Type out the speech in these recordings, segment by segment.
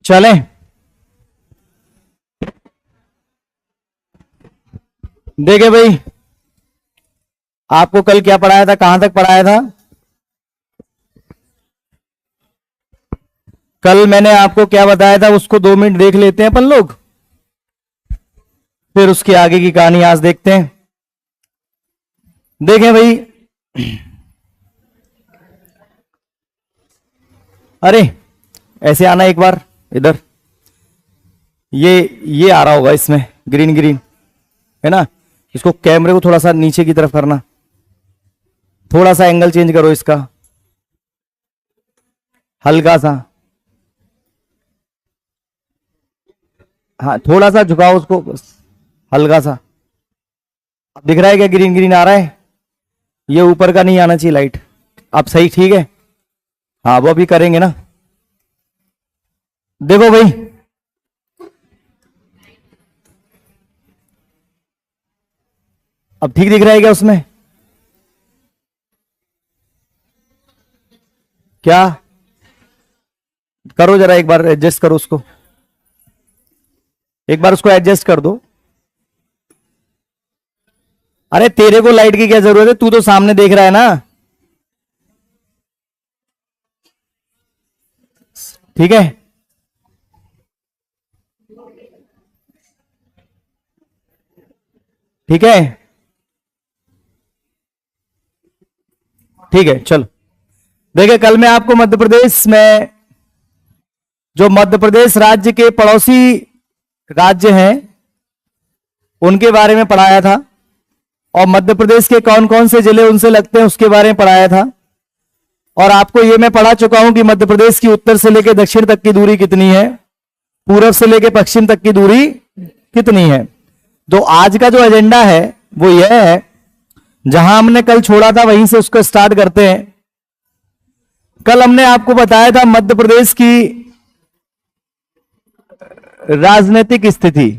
चलें, देखे भाई, आपको कल क्या पढ़ाया था, कहां तक पढ़ाया था? कल मैंने आपको क्या बताया था उसको 2 मिनट देख लेते हैं अपन लोग, फिर उसके आगे की कहानी आज देखते हैं। देखें भाई, अरे ऐसे आना एक बार इधर, ये आ रहा होगा इसमें ग्रीन ग्रीन है ना, इसको कैमरे को थोड़ा सा नीचे की तरफ करना, थोड़ा सा एंगल चेंज करो इसका, हल्का सा, हाँ थोड़ा सा झुकाओ उसको बस, हल्का सा। अब दिख रहा है क्या ग्रीन ग्रीन आ रहा है? ये ऊपर का नहीं आना चाहिए लाइट। अब सही ठीक है, हाँ वो अभी करेंगे ना। देखो भाई, अब ठीक दिख रहा है क्या उसमें? क्या करो जरा, एक बार एडजस्ट करो उसको, एक बार उसको एडजस्ट कर दो। अरे तेरे को लाइट की क्या जरूरत है, तू तो सामने देख रहा है ना। ठीक है, ठीक है, ठीक है, चलो। देखिए कल मैं आपको मध्य प्रदेश में, जो मध्य प्रदेश राज्य के पड़ोसी राज्य हैं उनके बारे में पढ़ाया था, और मध्य प्रदेश के कौन कौन से जिले उनसे लगते हैं उसके बारे में पढ़ाया था। और आपको यह मैं पढ़ा चुका हूं कि मध्य प्रदेश की उत्तर से लेकर दक्षिण तक की दूरी कितनी है, पूरब से लेकर पश्चिम तक की दूरी कितनी है। तो आज का जो एजेंडा है वो यह है, जहां हमने कल छोड़ा था वहीं से उसको स्टार्ट करते हैं। कल हमने आपको बताया था मध्य प्रदेश की राजनीतिक स्थिति,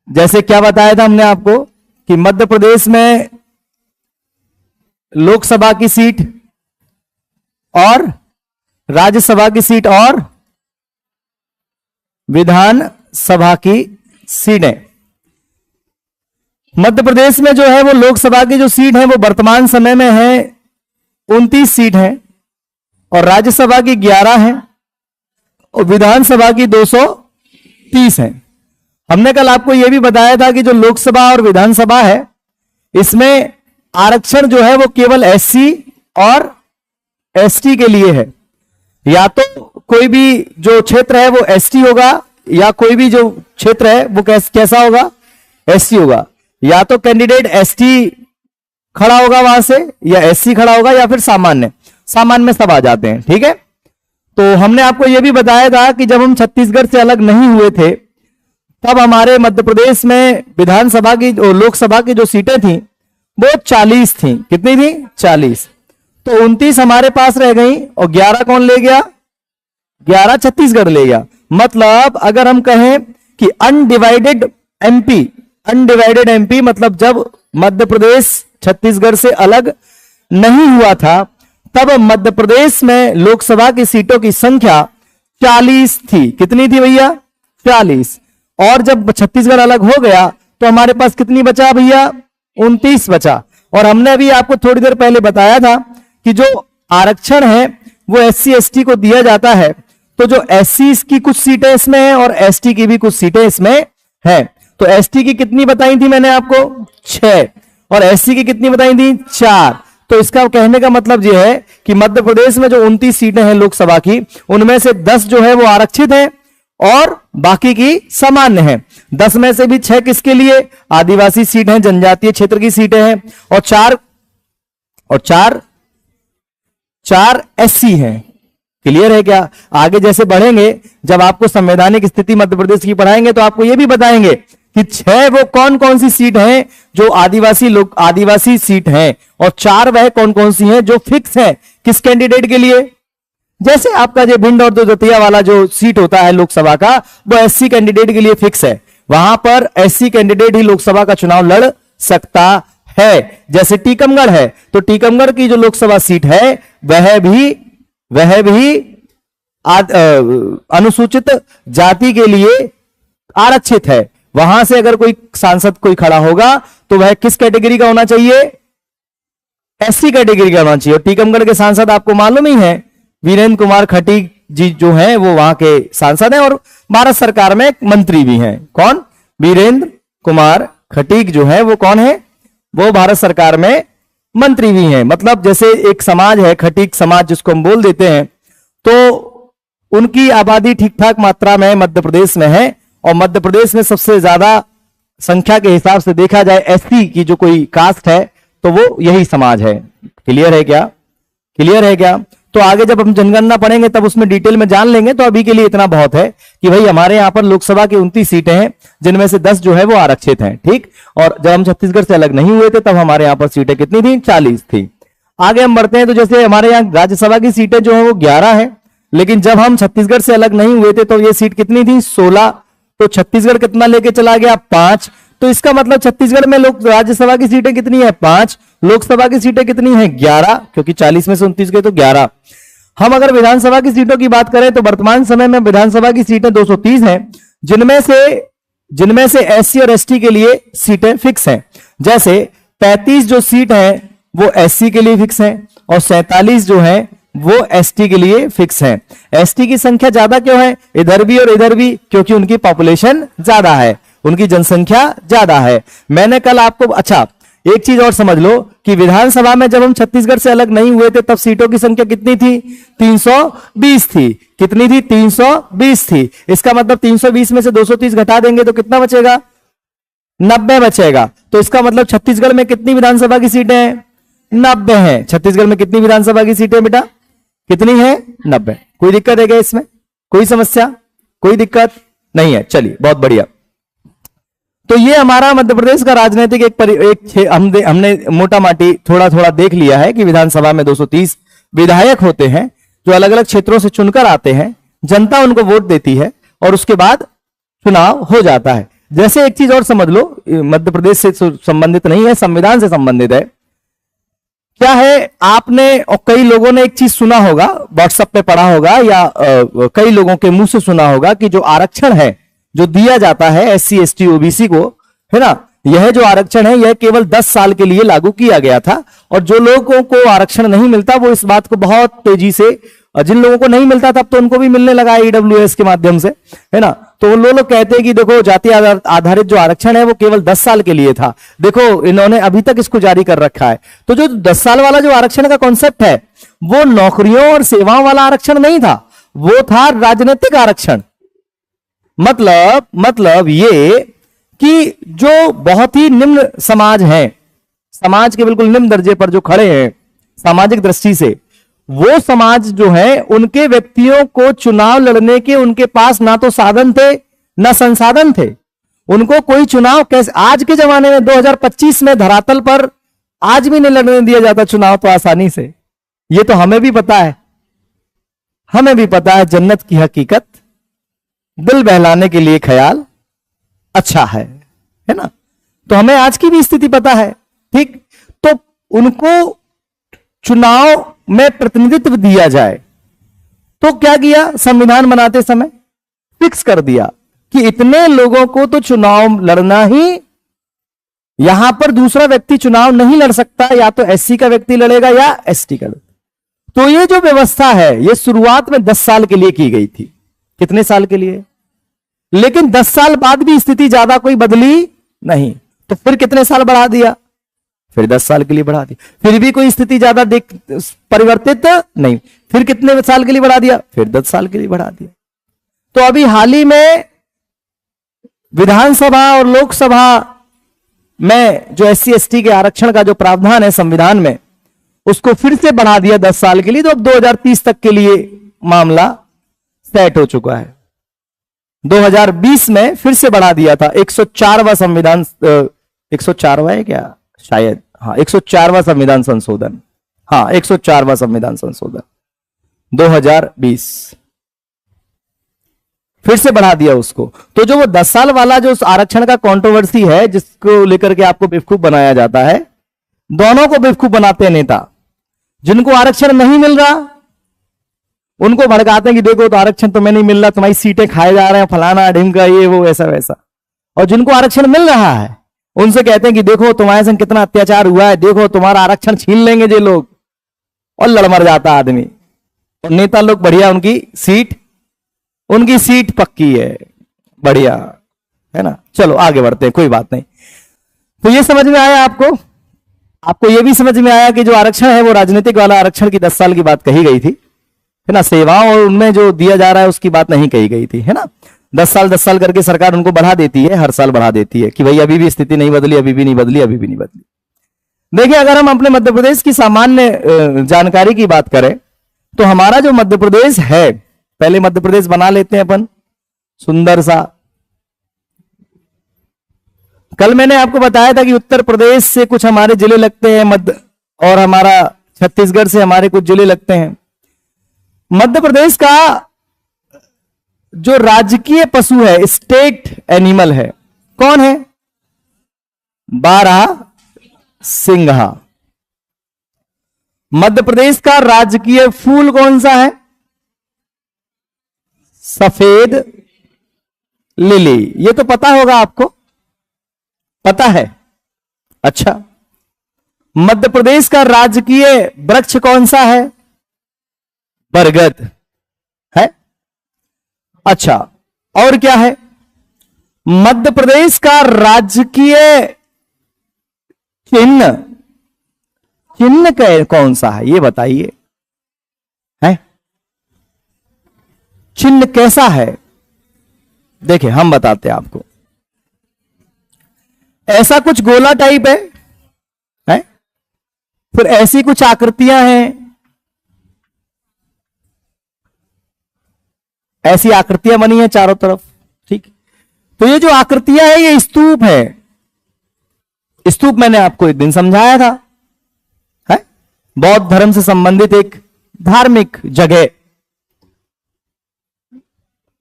जैसे क्या बताया था हमने आपको कि मध्य प्रदेश में लोकसभा की सीट और राज्यसभा की सीट और विधानसभा की सीटें। मध्य प्रदेश में जो है वो लोकसभा की जो सीट है वो वर्तमान समय में है 29 सीट है, और राज्यसभा की 11 है, और विधानसभा की 230 है। हमने कल आपको यह भी बताया था कि जो लोकसभा और विधानसभा है इसमें आरक्षण जो है वो केवल एससी और एसटी के लिए है। या तो कोई भी जो क्षेत्र है वो एसटी होगा, या कोई भी जो क्षेत्र है वो कैसा होगा, एसटी होगा। या तो कैंडिडेट एसटी खड़ा होगा वहां से, या एससी खड़ा होगा, या फिर सामान्य में सब आ जाते हैं। ठीक है, तो हमने आपको यह भी बताया था कि जब हम छत्तीसगढ़ से अलग नहीं हुए थे तब हमारे मध्य प्रदेश में विधानसभा की और लोकसभा की जो सीटें थी वो 40 थी। कितनी थी? 40। तो 29 हमारे पास रह गई, और 11 कौन ले गया? 11 छत्तीसगढ़ ले गया। मतलब अगर हम कहें कि अनडिवाइडेड एमपी मतलब जब मध्य प्रदेश छत्तीसगढ़ से अलग नहीं हुआ था तब मध्य प्रदेश में लोकसभा की सीटों की संख्या 40 थी। कितनी थी भैया? 40। और जब छत्तीसगढ़ अलग हो गया तो हमारे पास कितनी बचा भैया? 29 बचा। और हमने अभी आपको थोड़ी देर पहले बताया था कि जो आरक्षण है वो एससी एसटी को दिया जाता है, तो जो एससी की कुछ सीटें इसमें हैं और एसटी की भी कुछ सीटें इसमें हैं। तो एसटी की कितनी बताई थी मैंने आपको? 6। और एससी की कितनी बताई थी? 4। तो इसका कहने का मतलब यह है कि मध्य प्रदेश में जो 29 सीटें हैं लोकसभा की, उनमें से 10 जो है वो आरक्षित है और बाकी की सामान्य है। 10 में से भी 6 किसके लिए? आदिवासी सीट हैं, जनजातीय क्षेत्र की सीटें हैं, और 4 एससी हैं। क्लियर है क्या? आगे जैसे बढ़ेंगे, जब आपको संवैधानिक स्थिति मध्य प्रदेश की पढ़ाएंगे तो आपको यह भी बताएंगे कि 6 वो कौन कौन सी सीट हैं जो आदिवासी सीट हैं, और 4 वह कौन कौन सी हैं जो फिक्स है किस कैंडिडेट के लिए। जैसे आपका जो भिंड और दतिया वाला जो सीट होता है लोकसभा का, वो एससी कैंडिडेट के लिए फिक्स है, वहां पर एससी कैंडिडेट ही लोकसभा का चुनाव लड़ सकता है। जैसे टीकमगढ़ है, तो टीकमगढ़ की जो लोकसभा सीट है वह भी अनुसूचित जाति के लिए आरक्षित है। वहां से अगर कोई सांसद कोई खड़ा होगा तो वह किस कैटेगरी का होना चाहिए? एससी कैटेगरी का होना चाहिए। और टीकमगढ़ के सांसद आपको मालूम ही है, वीरेंद्र कुमार खटीक जी जो हैं वो वहां के सांसद हैं और भारत सरकार में मंत्री भी हैं। कौन? वीरेंद्र कुमार खटीक जो है वो कौन है? वो भारत सरकार में मंत्री भी हैं। मतलब जैसे एक समाज है खटीक समाज जिसको हम बोल देते हैं, तो उनकी आबादी ठीक ठाक मात्रा में मध्य प्रदेश में है और मध्य प्रदेश में सबसे ज्यादा संख्या के हिसाब से देखा जाए एससी की जो कोई कास्ट है तो वो यही समाज है। क्लियर है क्या? क्लियर है क्या? तो आगे जब हम जनगणना पढ़ेंगे तब उसमें डिटेल में जान लेंगे। तो अभी के लिए इतना बहुत है कि भाई हमारे यहां पर लोकसभा की 29 सीटें हैं जिनमें से 10 जो है वो आरक्षित हैं। ठीक, और जब हम छत्तीसगढ़ से अलग नहीं हुए थे तब हमारे यहां पर सीटें कितनी थी? 40 थी। आगे हम बढ़ते हैं तो जैसे हमारे यहाँ राज्यसभा की सीटें जो है वो 11 है, लेकिन जब हम छत्तीसगढ़ से अलग नहीं हुए थे तो ये सीट कितनी थी? 16। तो छत्तीसगढ़ कितना लेके चला गया? 5। तो इसका मतलब छत्तीसगढ़ में लोक राज्यसभा की सीटें कितनी है? 5। लोकसभा की सीटें कितनी है? 11, क्योंकि 40 में से 29 गए तो 11। हम अगर विधानसभा की सीटों की बात करें तो वर्तमान समय में विधानसभा की सीटें 230 हैं, जिनमें से एससी और एसटी के लिए सीटें फिक्स हैं। जैसे 35 जो सीट है वो एससी के लिए फिक्स है और 47 जो है वो एसटी के लिए फिक्स है। एसटी की संख्या ज्यादा क्यों है इधर भी और इधर भी? क्योंकि उनकी पॉपुलेशन ज्यादा है, उनकी जनसंख्या ज्यादा है। मैंने कल आपको, अच्छा एक चीज और समझ लो कि विधानसभा में जब हम छत्तीसगढ़ से अलग नहीं हुए थे तब सीटों की संख्या कितनी थी? 320 थी। कितनी थी? 320 थी। इसका मतलब 320 में से 230 घटा देंगे तो कितना बचेगा? 90 बचेगा। तो इसका मतलब छत्तीसगढ़ में कितनी विधानसभा की सीटें हैं? 90 हैं। छत्तीसगढ़ में कितनी विधानसभा की सीटें बेटा? कितनी है? 90। कोई दिक्कत है क्या इसमें? कोई समस्या? कोई दिक्कत नहीं है। चलिए, बहुत बढ़िया। तो ये हमारा मध्य प्रदेश का राजनीतिक हमने मोटा माटी थोड़ा थोड़ा देख लिया है कि विधानसभा में 230 विधायक होते हैं जो अलग अलग क्षेत्रों से चुनकर आते हैं, जनता उनको वोट देती है और उसके बाद चुनाव हो जाता है। जैसे एक चीज और समझ लो, मध्य प्रदेश से संबंधित नहीं है, संविधान से संबंधित है। क्या है, आपने और कई लोगों ने एक चीज सुना होगा, व्हाट्सएप पे पढ़ा होगा या कई लोगों के मुंह से सुना होगा कि जो आरक्षण है जो दिया जाता है एससी एसटी ओबीसी को, है ना, यह जो आरक्षण है यह केवल 10 साल के लिए लागू किया गया था और जो लोगों को आरक्षण नहीं मिलता वो इस बात को बहुत तेजी से, जिन लोगों को नहीं मिलता तब तो उनको भी मिलने लगा ईडब्ल्यूएस के माध्यम से, है ना, तो वो लोग कहते हैं कि देखो जाति आधारित जो आरक्षण है वो केवल 10 साल के लिए था, देखो इन्होंने अभी तक इसको जारी कर रखा है। तो जो 10 साल वाला जो आरक्षण का कॉन्सेप्ट है वो नौकरियों और सेवाओं वाला आरक्षण नहीं था, वो था राजनीतिक आरक्षण। मतलब ये कि जो बहुत ही निम्न समाज है, समाज के बिल्कुल निम्न दर्जे पर जो खड़े हैं सामाजिक दृष्टि से, वो समाज जो है उनके व्यक्तियों को चुनाव लड़ने के उनके पास ना तो साधन थे ना संसाधन थे। उनको कोई चुनाव कैसे, आज के जमाने में 2025 में धरातल पर आज भी नहीं लड़ने दिया जाता चुनाव तो आसानी से। ये तो हमें भी पता है, हमें भी पता है जन्नत की हकीकत दिल बहलाने के लिए ख्याल अच्छा है ना। तो हमें आज की भी स्थिति पता है, ठीक। तो उनको चुनाव में प्रतिनिधित्व दिया जाए तो क्या किया, संविधान बनाते समय फिक्स कर दिया कि इतने लोगों को तो चुनाव लड़ना ही, यहां पर दूसरा व्यक्ति चुनाव नहीं लड़ सकता, या तो एससी का व्यक्ति लड़ेगा या एसटी का। तो ये जो व्यवस्था है ये शुरुआत में 10 साल के लिए की गई थी। कितने साल के लिए? लेकिन 10 साल बाद भी स्थिति ज्यादा कोई बदली नहीं, तो फिर कितने साल बढ़ा दिया? फिर 10 साल के लिए बढ़ा दिया, फिर भी कोई स्थिति ज्यादा परिवर्तित नहीं, फिर कितने साल के लिए बढ़ा दिया? फिर 10 साल के लिए बढ़ा दिया। तो अभी हाल ही में विधानसभा और लोकसभा में जो एससी एसटी के आरक्षण का जो प्रावधान है संविधान में, उसको फिर से बढ़ा दिया 10 साल के लिए। तो अब 2030 तक के लिए मामला सेट हो चुका है। 2020 में फिर से बढ़ा दिया था 104वां संविधान, 104वां है क्या शायद, हाँ 104वां संविधान संशोधन, हाँ 104वां संविधान संशोधन 2020 फिर से बढ़ा दिया उसको। तो जो वो 10 साल वाला जो आरक्षण का कंट्रोवर्सी है, जिसको लेकर के आपको बेवकूफ बनाया जाता है, दोनों को बेवकूफ बनाते हैं नेता। जिनको आरक्षण नहीं मिल रहा उनको भड़काते हैं कि देखो तो आरक्षण तुम्हें नहीं मिल रहा, तुम्हारी सीटें खाए जा रहे हैं, फलाना ढिमका, ये वो ऐसा वैसा। और जिनको आरक्षण मिल रहा है उनसे कहते हैं कि देखो तुम्हारे संग कितना अत्याचार हुआ है, देखो तुम्हारा आरक्षण छीन लेंगे ये लोग, और लड़ मर जाता आदमी। और नेता लोग बढ़िया, उनकी सीट पक्की है, बढ़िया है ना। चलो आगे बढ़ते हैं, कोई बात नहीं। तो ये समझ में आया आपको ये भी समझ में आया कि जो आरक्षण है वो राजनीतिक वाला आरक्षण की 10 साल की बात कही गई थी, है ना। सेवाओं और उनमें जो दिया जा रहा है उसकी बात नहीं कही गई थी, है ना। 10 साल करके सरकार उनको बढ़ा देती है, हर साल बढ़ा देती है कि भाई अभी भी स्थिति नहीं बदली, अभी भी नहीं बदली, अभी भी नहीं बदली। देखिए, अगर हम अपने मध्य प्रदेश की सामान्य जानकारी की बात करें तो हमारा जो मध्य प्रदेश है, पहले मध्य प्रदेश बना लेते हैं अपन सुंदर सा। कल मैंने आपको बताया था कि उत्तर प्रदेश से कुछ हमारे जिले लगते हैं मध्य, और हमारा छत्तीसगढ़ से हमारे कुछ जिले लगते हैं। मध्य प्रदेश का जो राजकीय पशु है, स्टेट एनिमल है, कौन है? बारहसिंघा। मध्य प्रदेश का राजकीय फूल कौन सा है? सफेद लिली। ये तो पता होगा आपको, पता है? अच्छा, मध्य प्रदेश का राजकीय वृक्ष कौन सा है? बरगद है। अच्छा, और क्या है? मध्य प्रदेश का राजकीय चिन्ह कौन सा है, ये बताइए। है चिन्ह कैसा है? देखिए, हम बताते हैं आपको। ऐसा कुछ गोला टाइप है? फिर ऐसी कुछ आकृतियां हैं, ऐसी आकृतियां बनी हैं चारों तरफ, ठीक। तो ये जो आकृतियां है ये स्तूप है। स्तूप मैंने आपको एक दिन समझाया था, है बौद्ध धर्म से संबंधित एक धार्मिक जगह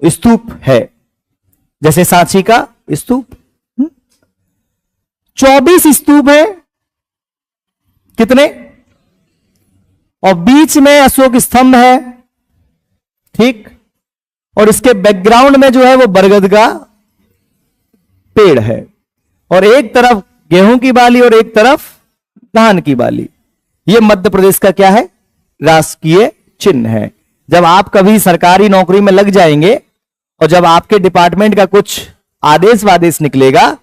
स्तूप है, जैसे सांची का स्तूप। 24 स्तूप है, कितने? और बीच में अशोक स्तंभ है, ठीक। और इसके बैकग्राउंड में जो है वो बरगद का पेड़ है, और एक तरफ गेहूं की बाली और एक तरफ धान की बाली। ये मध्य प्रदेश का क्या है? राजकीय चिन्ह है। जब आप कभी सरकारी नौकरी में लग जाएंगे और जब आपके डिपार्टमेंट का कुछ आदेश वादेश निकलेगा,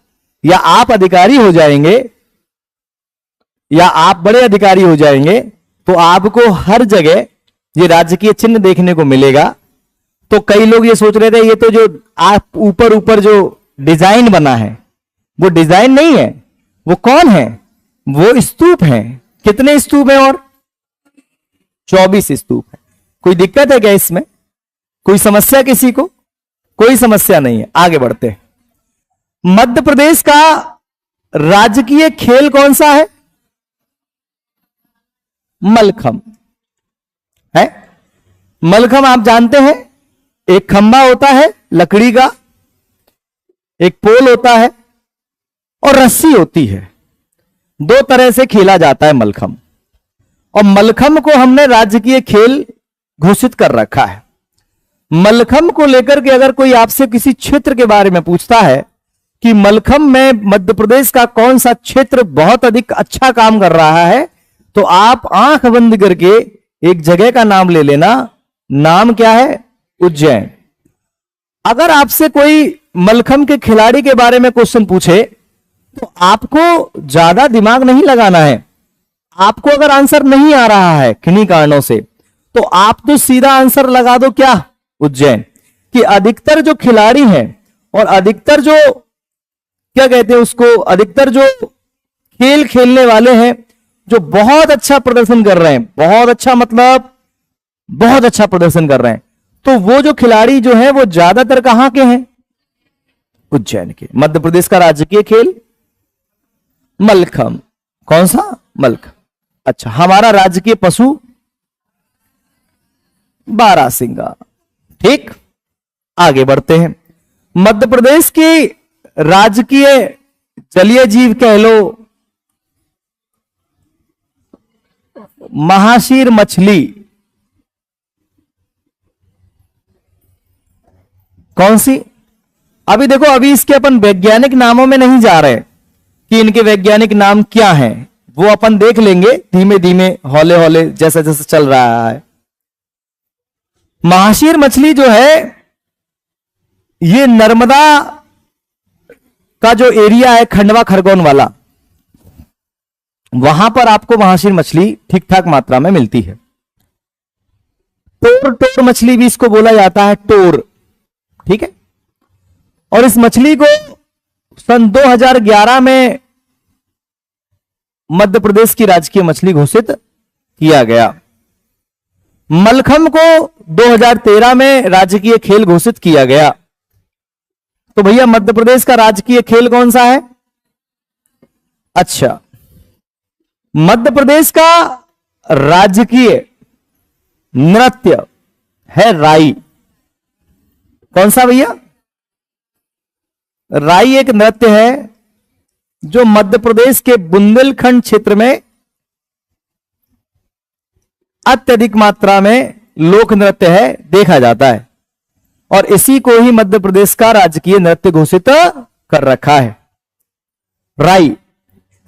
या आप अधिकारी हो जाएंगे, या आप बड़े अधिकारी हो जाएंगे, तो आपको हर जगह ये राजकीय चिन्ह देखने को मिलेगा। तो कई लोग ये सोच रहे थे ये तो जो आप ऊपर जो डिजाइन बना है वो डिजाइन नहीं है, वो कौन है? वो स्तूप है। कितने स्तूप हैं? और 24 स्तूप है। कोई दिक्कत है क्या इसमें? कोई समस्या किसी को? कोई समस्या नहीं है। आगे बढ़ते हैं। मध्य प्रदेश का राजकीय खेल कौन सा है? मलखम है। मलखम आप जानते हैं, एक खंभा होता है लकड़ी का, एक पोल होता है और रस्सी होती है। दो तरह से खेला जाता है मलखम, और मलखम को हमने राजकीय खेल घोषित कर रखा है। मलखम को लेकर के अगर कोई आपसे किसी क्षेत्र के बारे में पूछता है कि मलखम में मध्य प्रदेश का कौन सा क्षेत्र बहुत अधिक अच्छा काम कर रहा है, तो आप आंख बंद करके एक जगह का नाम ले लेना। नाम क्या है? उज्जैन। अगर आपसे कोई मलखम के खिलाड़ी के बारे में क्वेश्चन पूछे तो आपको ज्यादा दिमाग नहीं लगाना है। आपको अगर आंसर नहीं आ रहा है किन्हीं कारणों से, तो आप तो सीधा आंसर लगा दो, क्या? उज्जैन। कि अधिकतर जो खिलाड़ी हैं और अधिकतर जो क्या कहते हैं उसको, अधिकतर जो खेल खेलने वाले हैं, जो बहुत अच्छा प्रदर्शन कर रहे हैं, बहुत अच्छा मतलब बहुत अच्छा प्रदर्शन कर रहे हैं, तो वो जो खिलाड़ी जो है वो ज्यादातर कहां के हैं? उज्जैन के। मध्य प्रदेश का राजकीय खेल मलखम। कौन सा? मलखम। अच्छा, हमारा राजकीय पशु बारहसिंगा, ठीक। आगे बढ़ते हैं। मध्य प्रदेश की राजकीय जलीय जीव कह लो, महाशीर मछली कौन सी? अभी देखो, अभी इसके अपन वैज्ञानिक नामों में नहीं जा रहे कि इनके वैज्ञानिक नाम क्या हैं, वो अपन देख लेंगे धीमे धीमे, हौले हौले, जैसे जैसे चल रहा है। महाशीर मछली जो है, ये नर्मदा का जो एरिया है खंडवा खरगोन वाला, वहां पर आपको महाशीर मछली ठीक ठाक मात्रा में मिलती है। टोर मछली भी इसको बोला जाता है, टोर, ठीक है। और इस मछली को सन 2011 में मध्य प्रदेश की राजकीय मछली घोषित किया गया। मलखम को 2013 में राजकीय खेल घोषित किया गया। तो भैया मध्य प्रदेश का राजकीय खेल कौन सा है? अच्छा, मध्य प्रदेश का राजकीय नृत्य है राई। कौन सा भैया? राई एक नृत्य है जो मध्य प्रदेश के बुंदेलखंड क्षेत्र में अत्यधिक मात्रा में लोक नृत्य है, देखा जाता है, और इसी को ही मध्य प्रदेश का राजकीय नृत्य घोषित कर रखा है। राई,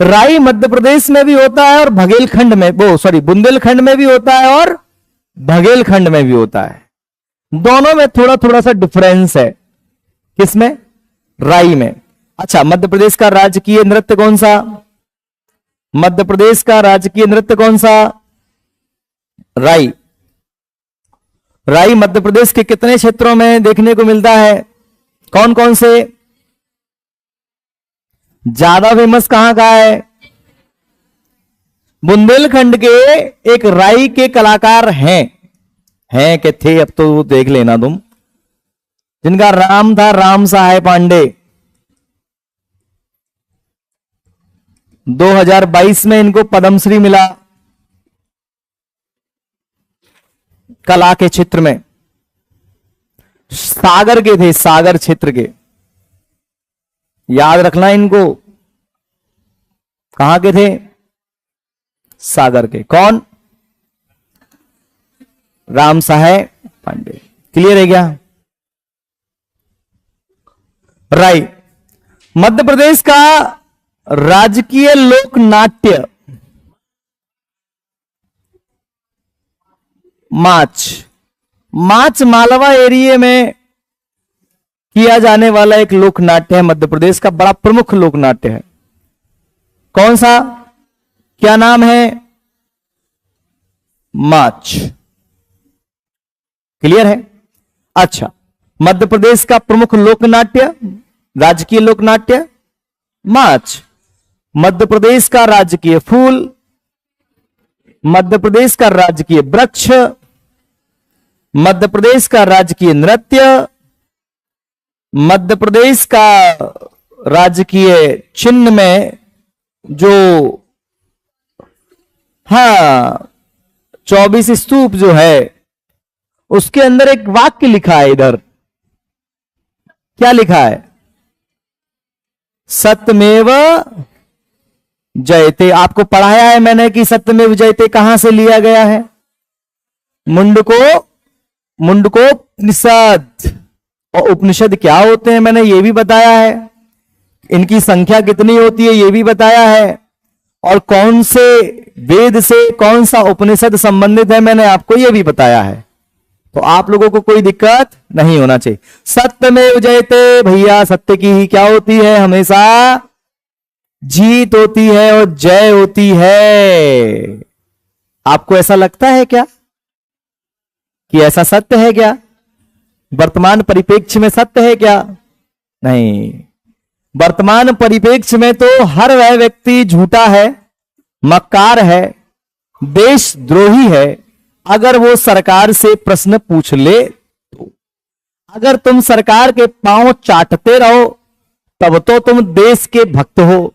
राई मध्य प्रदेश में भी होता है और बघेलखंड में, बुंदेलखंड में भी होता है और बघेलखंड में भी होता है। दोनों में थोड़ा थोड़ा सा डिफरेंस है। किसमें? राई में। अच्छा, मध्य प्रदेश का राजकीय नृत्य कौन सा? मध्य प्रदेश का राजकीय नृत्य कौन सा? राई। राई मध्य प्रदेश के कितने क्षेत्रों में देखने को मिलता है? कौन कौन से? ज्यादा फेमस कहां का है? बुंदेलखंड के एक राई के कलाकार हैं कि थे, अब तो देख लेना तुम, जिनका नाम था राम साहेब पांडे। 2022 में इनको पद्मश्री मिला कला के क्षेत्र में। सागर के थे, सागर क्षेत्र के, याद रखना इनको। कहां के थे? सागर के। कौन? राम साहेब पांडे। क्लियर है क्या? राई मध्य प्रदेश का राजकीय लोक नाट्य माच मालवा एरिया में किया जाने वाला एक लोक नाट्य है। मध्य प्रदेश का बड़ा प्रमुख लोक नाट्य है। कौन सा? क्या नाम है? माच। क्लियर है? अच्छा, मध्य प्रदेश का प्रमुख लोकनाट्य, राजकीय लोकनाट्य माच। मध्य प्रदेश का राजकीय फूल, मध्य प्रदेश का राजकीय वृक्ष, मध्य प्रदेश का राजकीय नृत्य, मध्य प्रदेश का राजकीय चिन्ह में जो 24 स्तूप जो है, उसके अंदर एक वाक्य लिखा है। इधर क्या लिखा है? सत्यमेव जयते। आपको पढ़ाया है मैंने कि सत्यमेव जयते कहां से लिया गया है? मुंडकोपनिषद। और उपनिषद क्या होते हैं मैंने ये भी बताया है। इनकी संख्या कितनी होती है ये भी बताया है। और कौन से वेद से कौन सा उपनिषद संबंधित है मैंने आपको ये भी बताया है। तो आप लोगों को कोई दिक्कत नहीं होना चाहिए। सत्यमेव जयते भैया, सत्य की ही क्या होती है? हमेशा जीत होती है और जय होती है। आपको ऐसा लगता है क्या कि ऐसा सत्य है क्या? वर्तमान परिप्रेक्ष्य में सत्य है क्या? नहीं। वर्तमान परिप्रेक्ष्य में तो हर वह व्यक्ति झूठा है, मक्कार है, देशद्रोही है अगर वो सरकार से प्रश्न पूछ ले तो। अगर तुम सरकार के पांव चाटते रहो तब तो तुम देश के भक्त हो।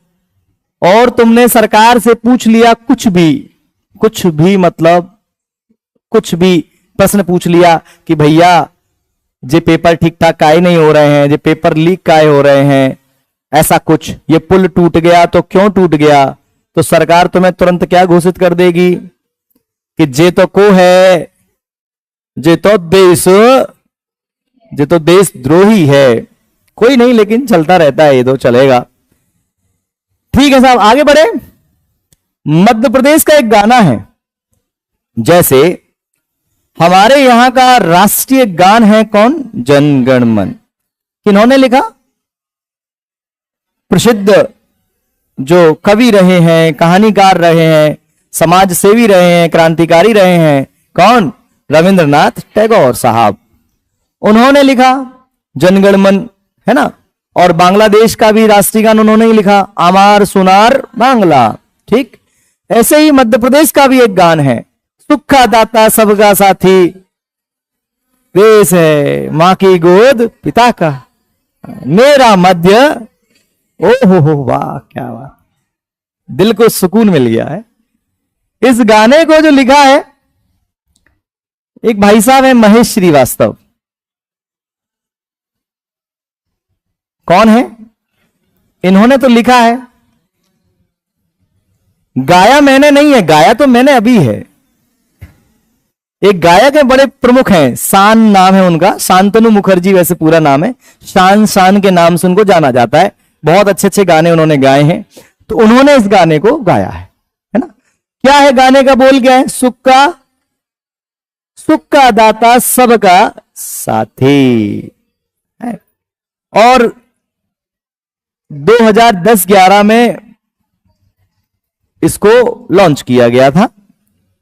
और तुमने सरकार से पूछ लिया कुछ भी मतलब कुछ भी प्रश्न पूछ लिया कि भैया जे पेपर ठीक ठाक काहे नहीं हो रहे हैं, जे पेपर लीक काहे हो रहे हैं, ऐसा कुछ, ये पुल टूट गया तो क्यों टूट गया, तो सरकार तुम्हें तुरंत क्या घोषित कर देगी कि जे तो को है, जे तो देशद्रोही है। कोई नहीं, लेकिन चलता रहता है, ये तो चलेगा। ठीक है साहब, आगे बढ़े। मध्य प्रदेश का एक गाना है, जैसे हमारे यहां का राष्ट्रीय गान है कौन, जन गण मन, किन्होंने लिखा, प्रसिद्ध जो कवि रहे हैं, कहानीकार रहे हैं, समाज सेवी रहे हैं, क्रांतिकारी रहे हैं, कौन, रविंद्रनाथ टैगोर साहब। उन्होंने लिखा जनगण मन, है ना। और बांग्लादेश का भी राष्ट्रीय गान उन्होंने ही लिखा, आमार सुनार बांग्ला। ठीक, ऐसे ही मध्य प्रदेश का भी एक गान है, सुखा दाता सबका साथी, देश है मां की गोद पिता का, मेरा मध्य, ओ हो वाह क्या बात, दिल को सुकून मिल गया है। इस गाने को जो लिखा है एक भाई साहब है, महेश श्रीवास्तव। कौन है, इन्होंने तो लिखा है, गाया मैंने नहीं है, गाया तो मैंने अभी है। एक गायक है, बड़े प्रमुख हैं, शान नाम है उनका, शांतनु मुखर्जी वैसे पूरा नाम है, शान शान के नाम से उनको जाना जाता है। बहुत अच्छे अच्छे गाने उन्होंने गाए हैं, तो उन्होंने इस गाने को गाया है ना। क्या है गाने का बोल, क्या है, सुख का दाता सबका साथी है। और 2010-11 में इसको लॉन्च किया गया था,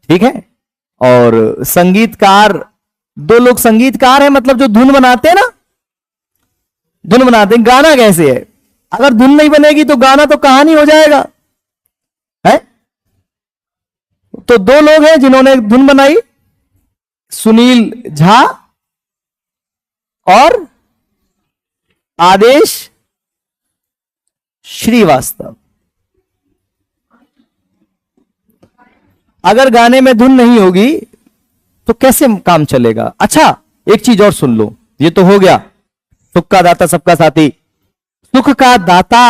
ठीक है। और संगीतकार, दो लोग संगीतकार हैं, मतलब जो धुन बनाते हैं ना, धुन बनाते हैं। गाना कैसे है, अगर धुन नहीं बनेगी तो गाना तो कहानी हो जाएगा, है। तो दो लोग हैं जिन्होंने धुन बनाई, सुनील झा और आदेश श्रीवास्तव। अगर गाने में धुन नहीं होगी तो कैसे काम चलेगा। अच्छा, एक चीज और सुन लो, ये तो हो गया, सुख का दाता सबका साथी, सुख का दाता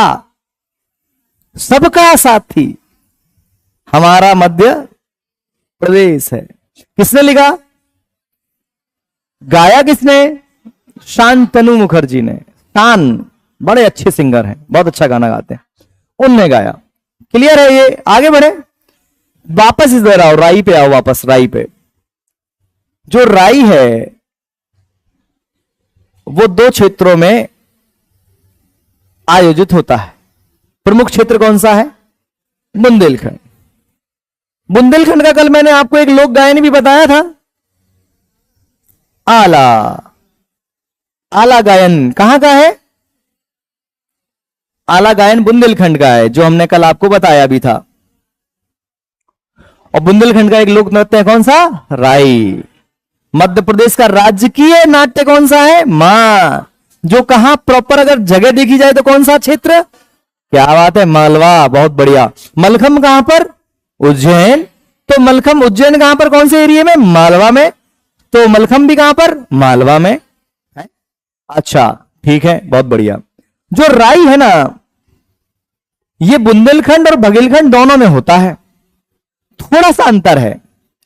सबका साथी हमारा मध्य प्रदेश है। किसने लिखा, गाया किसने, शांतनु मुखर्जी ने। शान बड़े अच्छे सिंगर हैं, बहुत अच्छा गाना गाते हैं, उनने गाया। क्लियर है ये, आगे बढ़े। वापस इधर आओ, राई पे आओ, वापस राई पे। जो राई है वो दो क्षेत्रों में आयोजित होता है। प्रमुख क्षेत्र कौन सा है, बुंदेलखंड। बुंदेलखंड का कल मैंने आपको एक लोक गायन भी बताया था, आला। आला गायन कहां का है, आला गायन बुंदेलखंड का है, जो हमने कल आपको बताया भी था। और बुंदेलखंड का एक लोक नृत्य है कौन सा, राई। मध्य प्रदेश का राजकीय नाट्य कौन सा है, मां। जो कहां प्रॉपर अगर जगह देखी जाए तो कौन सा क्षेत्र, क्या बात है, मालवा, बहुत बढ़िया। मलखम कहां पर, उज्जैन। तो मलखम उज्जैन कहां पर, कौन से एरिया में, मालवा में। तो मलखम भी कहां पर, मालवा में है? अच्छा ठीक है, बहुत बढ़िया। जो राई है ना, ये बुंदेलखंड और बघेलखंड दोनों में होता है। थोड़ा सा अंतर है,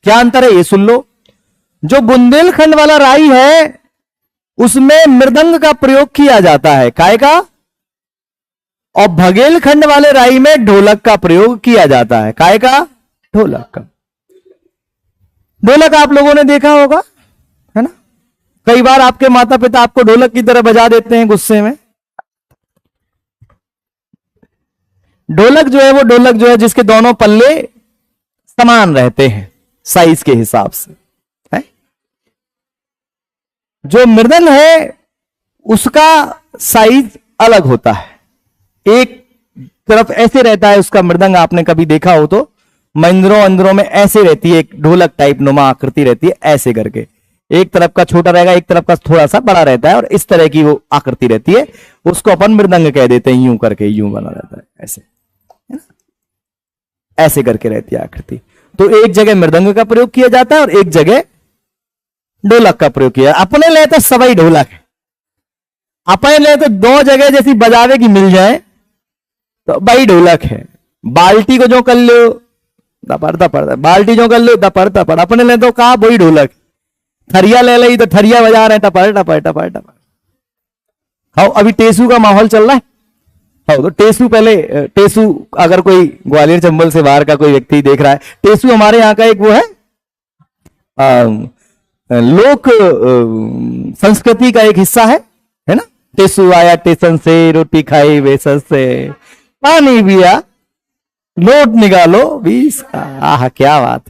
क्या अंतर है ये सुन लो। जो बुंदेलखंड वाला राई है उसमें मृदंग का प्रयोग किया जाता है, काय का। और बघेलखंड वाले राई में ढोलक का प्रयोग किया जाता है, काय का, ढोलक का। ढोलक आप लोगों ने देखा होगा, है ना। कई बार आपके माता पिता आपको ढोलक की तरह बजा देते हैं गुस्से में। ढोलक जो है वो ढोलक जो है जिसके दोनों पल्ले समान रहते हैं साइज के हिसाब से, है। जो मृदंग है उसका साइज अलग होता है, एक तरफ ऐसे रहता है उसका मृदंग, आपने कभी देखा हो तो मंदिरों अंदरों में ऐसे रहती है, एक ढोलक टाइप नुमा आकृति रहती है, ऐसे करके एक तरफ का छोटा रहेगा, एक तरफ का थोड़ा सा बड़ा रहता है, और इस तरह की वो आकृति रहती है, उसको अपन मृदंग कह देते हैं। यूं करके यूं बना रहता है, ऐसे, है ना, ऐसे करके रहती है आकृति। तो एक जगह मृदंग का प्रयोग किया जाता है और एक जगह ढोलक का प्रयोग किया। अपने लिए तो सभी ढोलक है, अपने लिए तो दो जगह जैसी बजावे की मिल जाए तो भाई ढोलक है। बाल्टी को जो कर लो दपड़ दपड़, बाल्टी जो कर लो दपड़ दपड़, अपने लिए तो कहा वही ढोलक। थरिया ले ली तो थरिया बजा रहे हैं टपर टपर टपर टपर। हाँ अभी टेसू का माहौल चल रहा है। हाँ तो टेसू पहले, टेसू अगर कोई ग्वालियर चंबल से बाहर का कोई व्यक्ति देख रहा है, टेसू हमारे यहाँ का एक वो है लोक संस्कृति का एक हिस्सा है ना। टेसू आया स्टेशन से, रोटी खाई बेसन से, पानी पिया, नोट निकालो 20 का। आह क्या बात।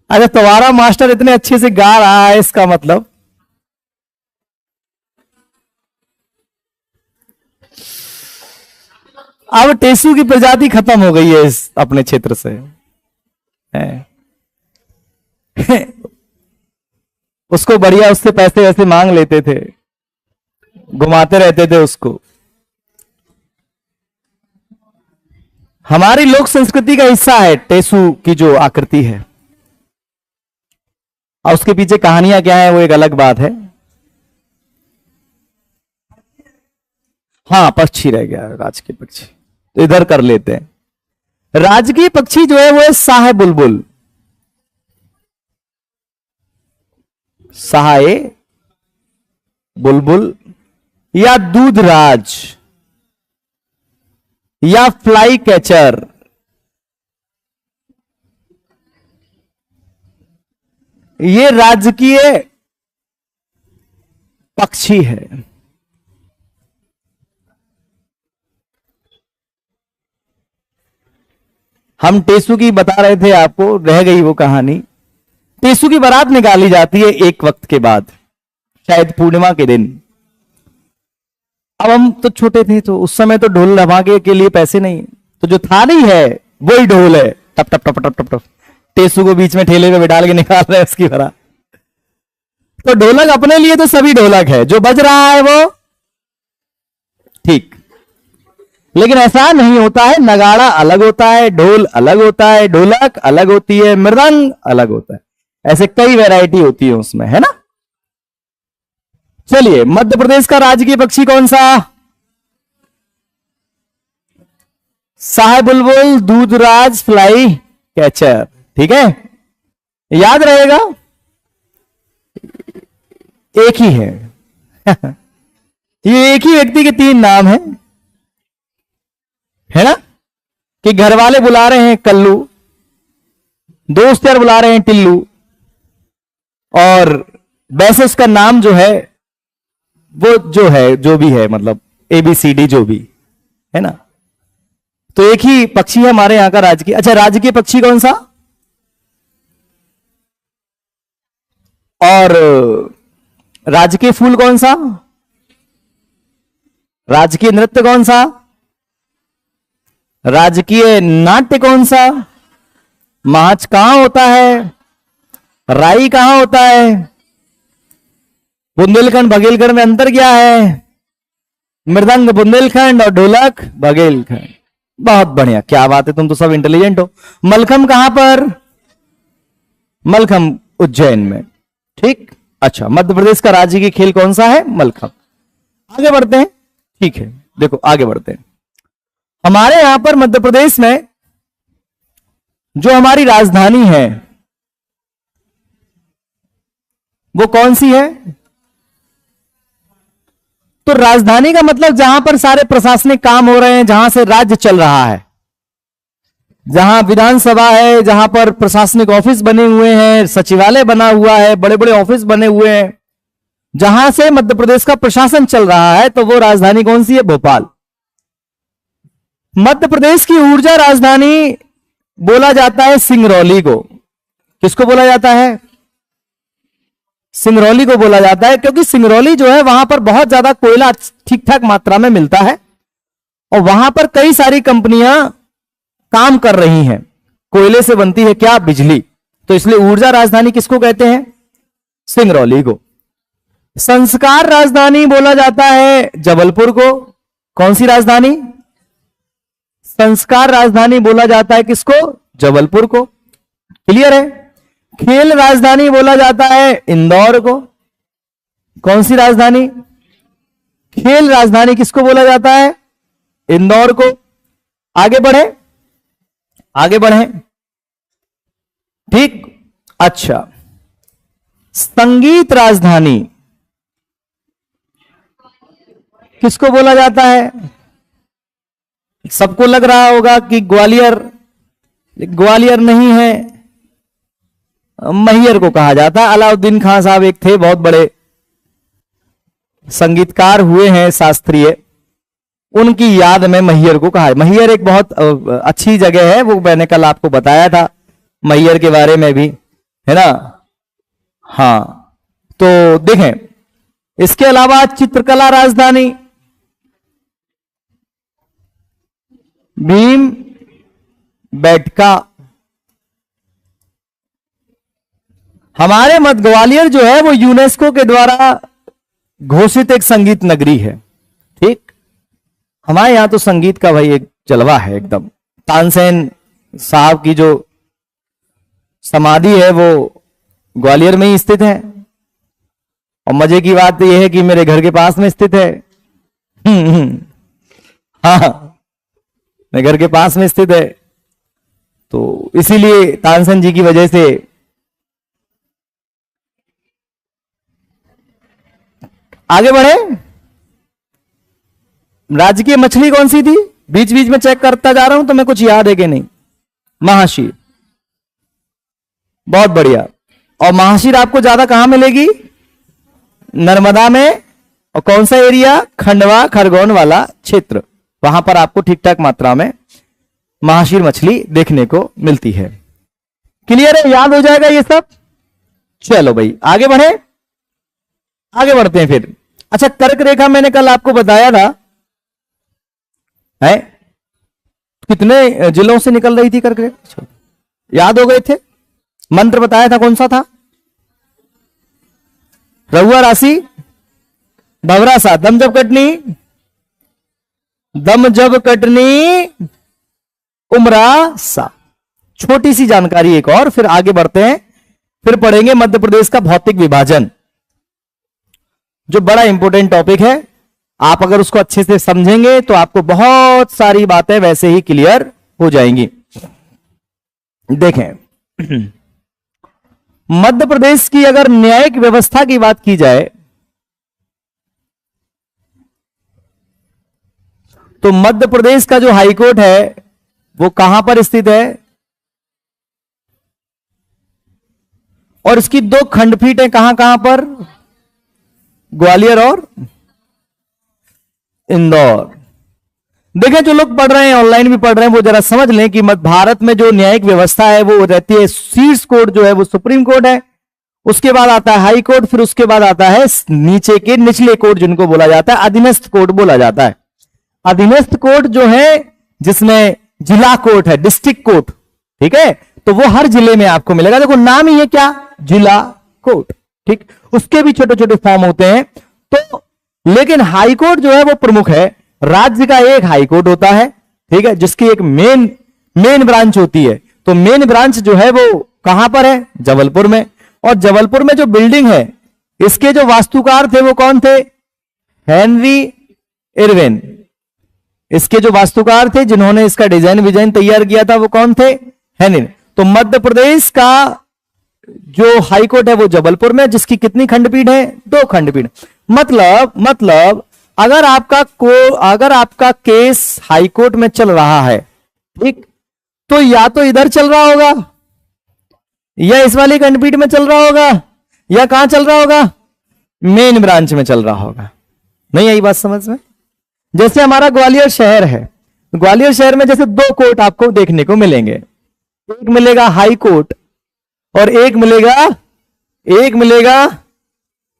अच्छा तुम्हारा मास्टर इतने अच्छे से गा रहा है, इसका मतलब अब टेसू की प्रजाति खत्म हो गई है इस अपने क्षेत्र से उसको बढ़िया, उससे पैसे वैसे मांग लेते थे, घुमाते रहते थे उसको। हमारी लोक संस्कृति का हिस्सा है टेसू की जो आकृति है, और उसके पीछे कहानियां क्या है वो एक अलग बात है। हाँ पक्षी रह गया, राजकीय पक्षी तो इधर कर लेते हैं। राजकीय पक्षी जो है वो है साह बुलबुल, साह बुलबुल या दूधराज या फ्लाई कैचर। ये राजकीय पक्षी है। हम टेसू की बता रहे थे आपको, रह गई वो कहानी। टेसू की बारात निकाली जाती है एक वक्त के बाद, शायद पूर्णिमा के दिन। अब हम तो छोटे थे तो उस समय तो ढोल धमाके के लिए पैसे नहीं, तो जो थाली है वही ढोल है, टप टप टप टप टप टप। टेसू को बीच में ठेले पे बिठाल के निकाल रहे हैं उसकी बारात। तो ढोलक अपने लिए तो सभी ढोलक है, जो बज रहा है वो ठीक, लेकिन ऐसा नहीं होता है। नगाड़ा अलग होता है, ढोल अलग होता है, ढोलक अलग होती है, मृदंग अलग होता है, ऐसे कई वैरायटी होती है उसमें, है ना। चलिए मध्य प्रदेश का राजकीय पक्षी कौन सा? साह बुलबुल, दूधराज, फ्लाई कैचर। ठीक है, याद रहेगा, एक ही है ये एक ही व्यक्ति के 3 नाम है ना, कि घर वाले बुला रहे हैं कल्लू, दोस्त यार बुला रहे हैं टिल्लू, और वैसे उसका नाम जो है वो जो है जो भी है, मतलब ABCD जो भी है ना। तो एक ही पक्षी है हमारे यहां का राजकीय। अच्छा राजकीय पक्षी कौन सा? और राजकीय फूल कौन सा? राजकीय नृत्य कौन सा? राजकीय नाट्य कौन सा? माच कहां होता है? राई कहां होता है? बुंदेलखंड बघेलखंड में अंतर क्या है? मृदंग बुंदेलखंड और ढोलक बघेलखंड। बहुत बढ़िया, क्या बात है, तुम तो सब इंटेलिजेंट हो। मलखम कहां पर? मलखम उज्जैन में। ठीक, अच्छा मध्य प्रदेश का राजकीय खेल कौन सा है? मलखम। आगे बढ़ते हैं, ठीक है, देखो आगे बढ़ते हैं। हमारे यहां पर मध्य प्रदेश में जो हमारी राजधानी है वो कौन सी है? तो राजधानी का मतलब जहां पर सारे प्रशासनिक काम हो रहे हैं, जहां से राज्य चल रहा है, जहां विधानसभा है, जहां पर प्रशासनिक ऑफिस बने हुए हैं, सचिवालय बना हुआ है, बड़े बड़े ऑफिस बने हुए हैं, जहां से मध्य प्रदेश का प्रशासन चल रहा है, तो वो राजधानी कौन सी है? भोपाल। मध्य प्रदेश की ऊर्जा राजधानी बोला जाता है सिंगरौली को। किसको बोला जाता है? सिंगरौली को बोला जाता है, क्योंकि सिंगरौली जो है वहां पर बहुत ज्यादा कोयला ठीक ठाक मात्रा में मिलता है, और वहां पर कई सारी कंपनियां काम कर रही हैं। कोयले से बनती है क्या? बिजली। तो इसलिए ऊर्जा राजधानी किसको कहते हैं? सिंगरौली को। संस्कार राजधानी बोला जाता है जबलपुर को। कौन सी राजधानी? संस्कार राजधानी बोला जाता है किसको? जबलपुर को। क्लियर है? खेल राजधानी बोला जाता है इंदौर को। कौन सी राजधानी? खेल राजधानी किसको बोला जाता है? इंदौर को। आगे बढ़े, आगे बढ़े। ठीक, अच्छा, संगीत राजधानी किसको बोला जाता है? सबको लग रहा होगा कि ग्वालियर, ग्वालियर नहीं है, मैहर को कहा जाता है। अलाउद्दीन खान साहब एक थे, बहुत बड़े संगीतकार हुए हैं शास्त्रीय, उनकी याद में मैहर को कहा है। मैहर एक बहुत अच्छी जगह है, वो मैंने कल आपको बताया था मैहर के बारे में भी, है ना। हाँ, तो देखें, इसके अलावा चित्रकला राजधानी भीम बैठका। हमारे मध्य ग्वालियर जो है वो यूनेस्को के द्वारा घोषित एक संगीत नगरी है। ठीक, हमारे यहां तो संगीत का भाई एक जलवा है एकदम। तानसेन साहब की जो समाधि है वो ग्वालियर में ही स्थित है, और मजे की बात यह है कि मेरे घर के पास में स्थित है। हाँ, मेरे घर के पास में स्थित है, तो इसीलिए तानसेन जी की वजह से आगे बढ़े। राज्य की मछली कौन सी थी? बीच बीच में चेक करता जा रहा हूं तो मैं कुछ याद है कि नहीं। महाशीर, बहुत बढ़िया। और महाशीर आपको ज्यादा कहां मिलेगी? नर्मदा में। और कौन सा एरिया? खंडवा खरगोन वाला क्षेत्र, वहां पर आपको ठीक ठाक मात्रा में महाशीर मछली देखने को मिलती है। क्लियर है? याद हो जाएगा ये सब। चलो भाई आगे बढ़े, आगे बढ़ते हैं फिर। अच्छा, कर्क रेखा मैंने कल आपको बताया था है, कितने जिलों से निकल रही थी कर्क रेखा? याद हो गए थे? मंत्र बताया था, कौन सा था? रहुआ राशि, भवरा सा, दम जब कटनी, दम जब कटनी उमरा सा। छोटी सी जानकारी एक और, फिर आगे बढ़ते हैं। फिर पढ़ेंगे मध्य प्रदेश का भौतिक विभाजन, जो बड़ा इंपॉर्टेंट टॉपिक है। आप अगर उसको अच्छे से समझेंगे तो आपको बहुत सारी बातें वैसे ही क्लियर हो जाएंगी। देखें, मध्य प्रदेश की अगर न्यायिक व्यवस्था की बात की जाए तो मध्य प्रदेश का जो हाईकोर्ट है वो कहां पर स्थित है? और इसकी दो खंडपीठ कहां कहां पर? ग्वालियर और इंदौर। देखें, जो लोग पढ़ रहे हैं, ऑनलाइन भी पढ़ रहे हैं, वो जरा समझ लें कि मध्य भारत में जो न्यायिक व्यवस्था है वो रहती है, शीर्ष कोर्ट जो है वो सुप्रीम कोर्ट है, उसके बाद आता है हाई कोर्ट, फिर उसके बाद आता है नीचे के निचले कोर्ट जिनको बोला जाता है अधीनस्थ कोर्ट बोला जाता है। अधीनस्थ कोर्ट जो है जिसमें जिला कोर्ट है, डिस्ट्रिक्ट कोर्ट, ठीक है, तो वो हर जिले में आपको मिलेगा। देखो नाम ही है क्या? जिला कोर्ट। ठीक, उसके भी छोटे छोटे फॉर्म होते हैं। तो लेकिन हाई कोर्ट जो है वो प्रमुख है। राज्य का एक हाई कोर्ट होता है, ठीक है, जिसकी एक मेन ब्रांच होती है। तो मेन ब्रांच जो है वो कहां पर है? जबलपुर में। और जबलपुर में जो बिल्डिंग है, इसके जो वास्तुकार थे वो कौन थे? Henry Irwin. इसके जो वास्तुकार थे जिन्होंने इसका डिजाइन तैयार किया था वो कौन थे? हेनरी। तो मध्य प्रदेश का जो हाईकोर्ट है वो जबलपुर में, जिसकी कितनी खंडपीठ है? 2 खंडपीठ। मतलब अगर आपका केस हाईकोर्ट में चल रहा है, ठीक, तो या तो इधर चल रहा होगा या इस वाली खंडपीठ में चल रहा होगा, या कहां चल रहा होगा? मेन ब्रांच में चल रहा होगा। नहीं आई बात समझ में? जैसे हमारा ग्वालियर शहर है, ग्वालियर शहर में जैसे 2 कोर्ट आपको देखने को मिलेंगे, एक मिलेगा हाई कोर्ट और एक मिलेगा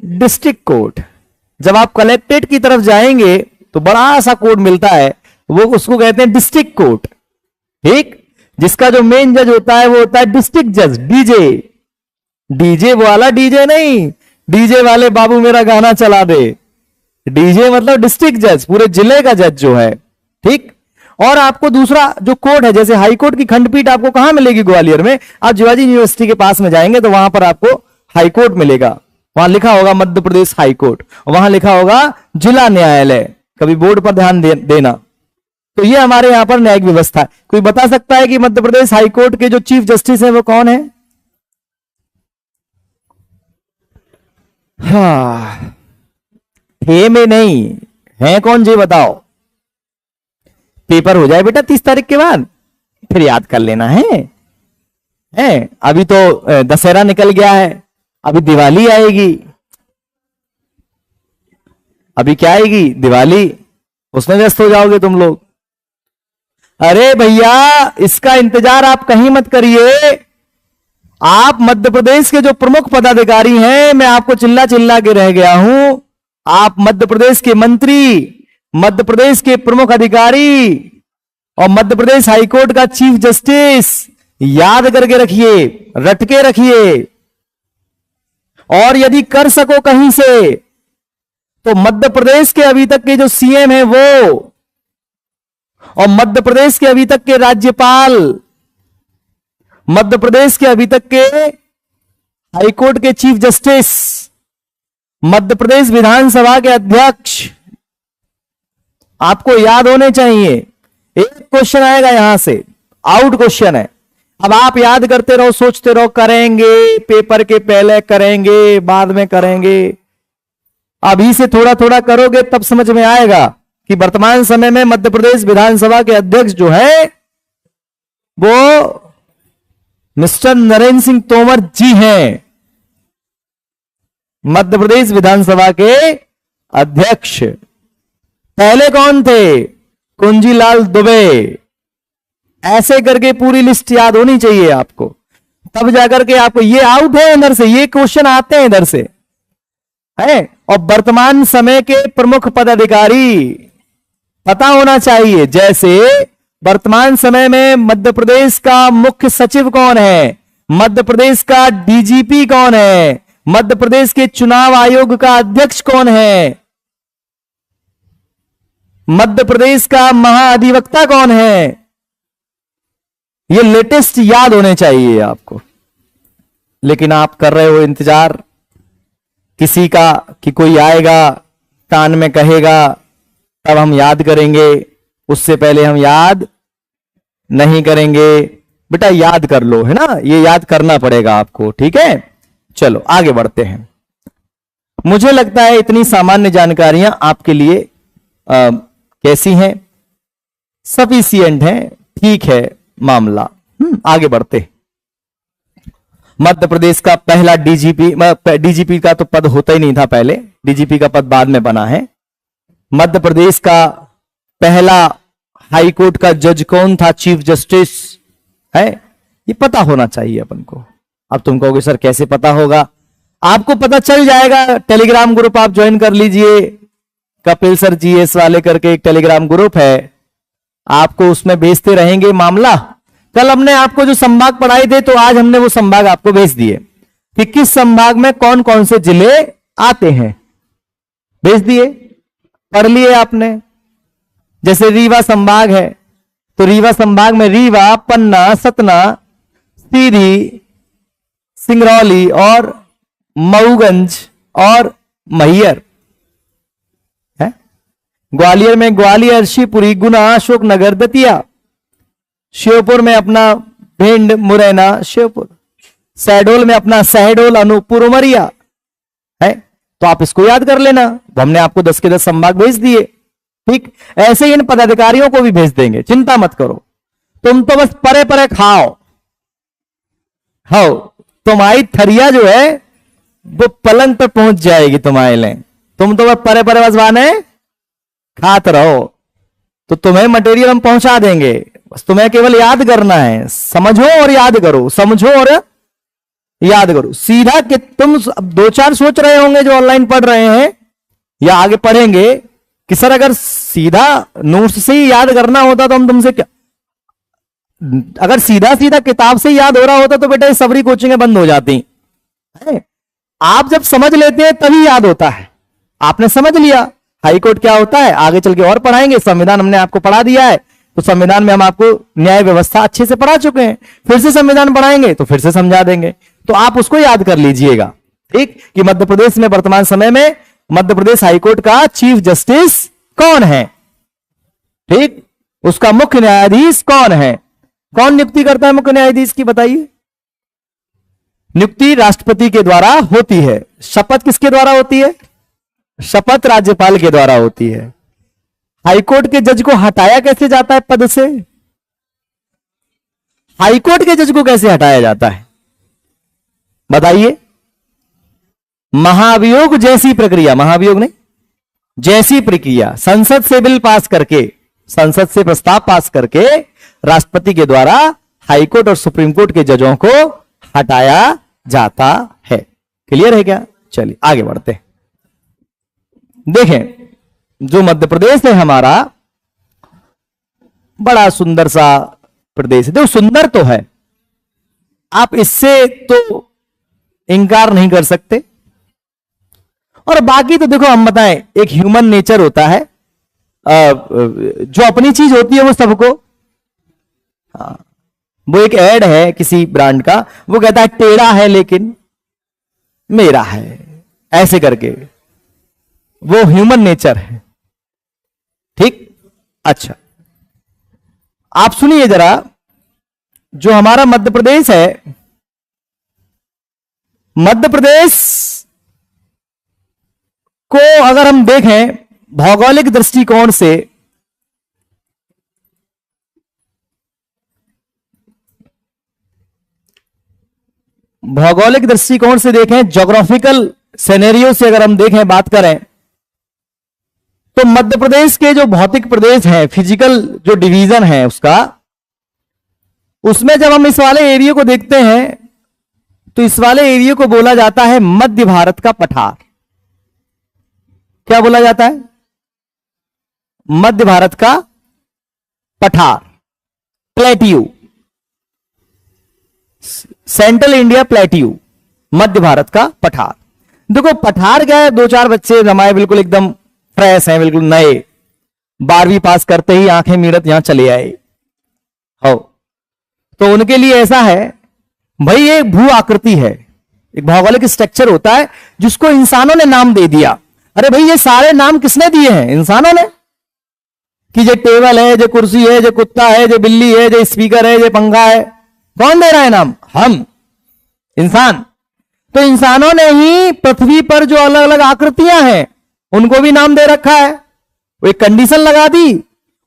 डिस्ट्रिक्ट कोर्ट। जब आप कलेक्ट्रेट की तरफ जाएंगे तो बड़ा सा कोर्ट मिलता है, वो उसको कहते हैं डिस्ट्रिक्ट कोर्ट। ठीक, जिसका जो मेन जज होता है वो होता है डिस्ट्रिक्ट जज। डीजे वाला डीजे नहीं, डीजे वाले बाबू मेरा गाना चला दे। डीजे मतलब डिस्ट्रिक्ट जज, पूरे जिले का जज जो है। ठीक, और आपको दूसरा जो कोर्ट है, जैसे हाईकोर्ट की खंडपीठ आपको कहां मिलेगी? ग्वालियर में। आप शिवाजी यूनिवर्सिटी के पास में जाएंगे तो वहां पर आपको हाईकोर्ट मिलेगा, वहां लिखा होगा मध्य प्रदेश हाईकोर्ट, वहां लिखा होगा जिला न्यायालय। कभी बोर्ड पर ध्यान देना। तो ये हमारे यहां पर न्यायिक व्यवस्था है। कोई बता सकता है कि मध्य प्रदेश हाईकोर्ट के जो चीफ जस्टिस है वो कौन है? हाँ, थे में नहीं है, कौन जी बताओ? पेपर हो जाए बेटा 30 तारीख के बाद, फिर याद कर लेना है। अभी तो दशहरा निकल गया है, अभी दिवाली आएगी। अभी क्या आएगी? दिवाली, उसमें व्यस्त हो जाओगे तुम लोग। अरे भैया, इसका इंतजार आप कहीं मत करिए। आप मध्य प्रदेश के जो प्रमुख पदाधिकारी हैं, मैं आपको चिल्ला चिल्ला के रह गया हूं, आप मध्य प्रदेश के मंत्री, मध्य प्रदेश के प्रमुख अधिकारी और मध्य प्रदेश हाईकोर्ट का चीफ जस्टिस याद करके रखिए, रट के रखिए। और यदि कर सको कहीं से, तो मध्य प्रदेश के अभी तक के जो सीएम हैं वो, और मध्य प्रदेश के अभी तक के राज्यपाल, मध्य प्रदेश के अभी तक के हाईकोर्ट के चीफ जस्टिस, मध्य प्रदेश विधानसभा के अध्यक्ष आपको याद होने चाहिए। एक क्वेश्चन आएगा यहां से, आउट क्वेश्चन है। अब आप याद करते रहो, सोचते रहो, करेंगे पेपर के पहले, करेंगे बाद में करेंगे। अभी से थोड़ा थोड़ा करोगे तब समझ में आएगा कि वर्तमान समय में मध्य प्रदेश विधानसभा के अध्यक्ष जो है वो मिस्टर नरेंद्र सिंह तोमर जी हैं, मध्य प्रदेश विधानसभा के अध्यक्ष। पहले कौन थे? कुंजीलाल दुबे। ऐसे करके पूरी लिस्ट याद होनी चाहिए आपको, तब जाकर के आपको ये आउट है इधर से, ये क्वेश्चन आते हैं इधर से है। और वर्तमान समय के प्रमुख पदाधिकारी पता होना चाहिए, जैसे वर्तमान समय में मध्य प्रदेश का मुख्य सचिव कौन है, मध्य प्रदेश का डीजीपी कौन है, मध्य प्रदेश के चुनाव आयोग का अध्यक्ष कौन है, मध्य प्रदेश का महाअधिवक्ता कौन है। ये लेटेस्ट याद होने चाहिए आपको। लेकिन आप कर रहे हो इंतजार किसी का कि कोई आएगा कान में कहेगा तब हम याद करेंगे, उससे पहले हम याद नहीं करेंगे। बेटा याद कर लो, है ना, ये याद करना पड़ेगा आपको, ठीक है। चलो आगे बढ़ते हैं। मुझे लगता है इतनी सामान्य जानकारियां आपके लिए कैसी हैं? सफिशिएंट है, ठीक है मामला। आगे बढ़ते। मध्य प्रदेश का पहला डीजीपी का तो पद होता ही नहीं था पहले, डीजीपी का पद बाद में बना है। मध्य प्रदेश का पहला हाई कोर्ट का जज कौन था? चीफ जस्टिस है। ये पता होना चाहिए अपन को। अब तुम कहोगे सर कैसे पता होगा? आपको पता चल जाएगा, टेलीग्राम ग्रुप आप ज्वाइन कर लीजिए। कपिल सर जीएस वाले करके एक टेलीग्राम ग्रुप है, आपको उसमें भेजते रहेंगे मामला। कल हमने आपको जो संभाग पढ़ाए थे, तो आज हमने वो संभाग आपको भेज दिए कि किस संभाग में कौन कौन से जिले आते हैं, भेज दिए, पढ़ लिए आपने। जैसे रीवा संभाग है, तो रीवा संभाग में रीवा, पन्ना, सतना, सीधी, सिंगरौली और मऊगंज और मैहर है। ग्वालियर में ग्वालियर, शिवपुरी, गुना, अशोकनगर, दतिया। श्योपुर में अपना भिंड, मुरैना, श्योपुर। शहडोल में अपना शहडोल, अनूपपुर, उमरिया है। तो आप इसको याद कर लेना। तो हमने आपको 10 के 10 संभाग भेज दिए, ठीक। ऐसे ही इन पदाधिकारियों को भी भेज देंगे, चिंता मत करो। तुम तो बस परे परे खाओ। हाँ, तुम्हारी थरिया जो है वो पलंग पे पहुंच जाएगी तुम्हारे लिए। तुम तो बस परे परे बसवाने खाते रहो, तो तुम्हें मटेरियल हम पहुंचा देंगे। बस तुम्हें केवल याद करना है। समझो और याद करो, समझो और याद करो। सीधा कि तुम 2-4 सोच रहे होंगे जो ऑनलाइन पढ़ रहे हैं या आगे पढ़ेंगे कि सर अगर सीधा नोट्स से ही याद करना होता तो हम तुमसे क्या, अगर सीधा सीधा किताब से ही याद हो रहा होता तो बेटा ये सबरी कोचिंगें बंद हो जाती है। आप जब समझ लेते हैं तभी याद होता है। आपने समझ लिया हाईकोर्ट क्या होता है, आगे चल के और पढ़ाएंगे। संविधान हमने आपको पढ़ा दिया है, तो संविधान में हम आपको न्याय व्यवस्था अच्छे से पढ़ा चुके हैं, फिर से संविधान पढ़ाएंगे तो फिर से समझा देंगे, तो आप उसको याद कर लीजिएगा। ठीक, कि मध्य प्रदेश में वर्तमान समय में मध्य प्रदेश हाईकोर्ट का चीफ जस्टिस कौन है। ठीक, उसका मुख्य न्यायाधीश कौन है, कौन नियुक्ति करता है मुख्य न्यायाधीश की, बताइए। नियुक्ति राष्ट्रपति के द्वारा होती है। शपथ किसके द्वारा होती है, शपथ राज्यपाल के द्वारा होती है। हाईकोर्ट के जज को हटाया कैसे जाता है पद से, हाईकोर्ट के जज को कैसे हटाया जाता है बताइए। महाभियोग जैसी प्रक्रिया, महाभियोग नहीं, जैसी प्रक्रिया, संसद से बिल पास करके, संसद से प्रस्ताव पास करके राष्ट्रपति के द्वारा हाईकोर्ट और सुप्रीम कोर्ट के जजों को हटाया जाता है। क्लियर है क्या? चलिए आगे बढ़ते हैं। देखें, जो मध्य प्रदेश है हमारा, बड़ा सुंदर सा प्रदेश है। देखो सुंदर तो है, आप इससे तो इनकार नहीं कर सकते, और बाकी तो देखो हम बताएं, एक ह्यूमन नेचर होता है, जो अपनी चीज होती है वो सबको, वो एक ऐड है किसी ब्रांड का, वो कहता है टेढ़ा है लेकिन मेरा है, ऐसे करके, वो ह्यूमन नेचर है। ठीक, अच्छा आप सुनिए जरा, जो हमारा मध्य प्रदेश है, मध्य प्रदेश को अगर हम देखें भौगोलिक दृष्टिकोण से, भौगोलिक दृष्टिकोण से देखें, ज्योग्राफिकल सिनेरियो से अगर हम देखें, बात करें, तो मध्य प्रदेश के जो भौतिक प्रदेश है, फिजिकल जो डिवीजन है उसका, उसमें जब हम इस वाले एरिया को देखते हैं तो इस वाले एरिया को बोला जाता है मध्य भारत का पठार। क्या बोला जाता है? मध्य भारत का पठार, प्लेट्यू, सेंट्रल इंडिया प्लेट्यू, मध्य भारत का पठार। देखो पठार क्या है, दो चार बच्चे रमाए बिल्कुल एकदम फ्रेश हैं, बिल्कुल नए, 12वीं पास करते ही आंखें मीड़त यहां चले आए हो, तो उनके लिए ऐसा है भाई, ये भू आकृति है, एक भौगोलिक स्ट्रक्चर होता है जिसको इंसानों ने नाम दे दिया। अरे भाई ये सारे नाम किसने दिए हैं? इंसानों ने, कि जो टेबल है, जो कुर्सी है, जो कुत्ता है, जो बिल्ली है, जो स्पीकर है, जो पंखा है, कौन दे रहा है नाम? हम, इंसान। तो इंसानों ने ही पृथ्वी पर जो अलग अलग आकृतियां हैं उनको भी नाम दे रखा है। वो एक कंडीशन लगा दी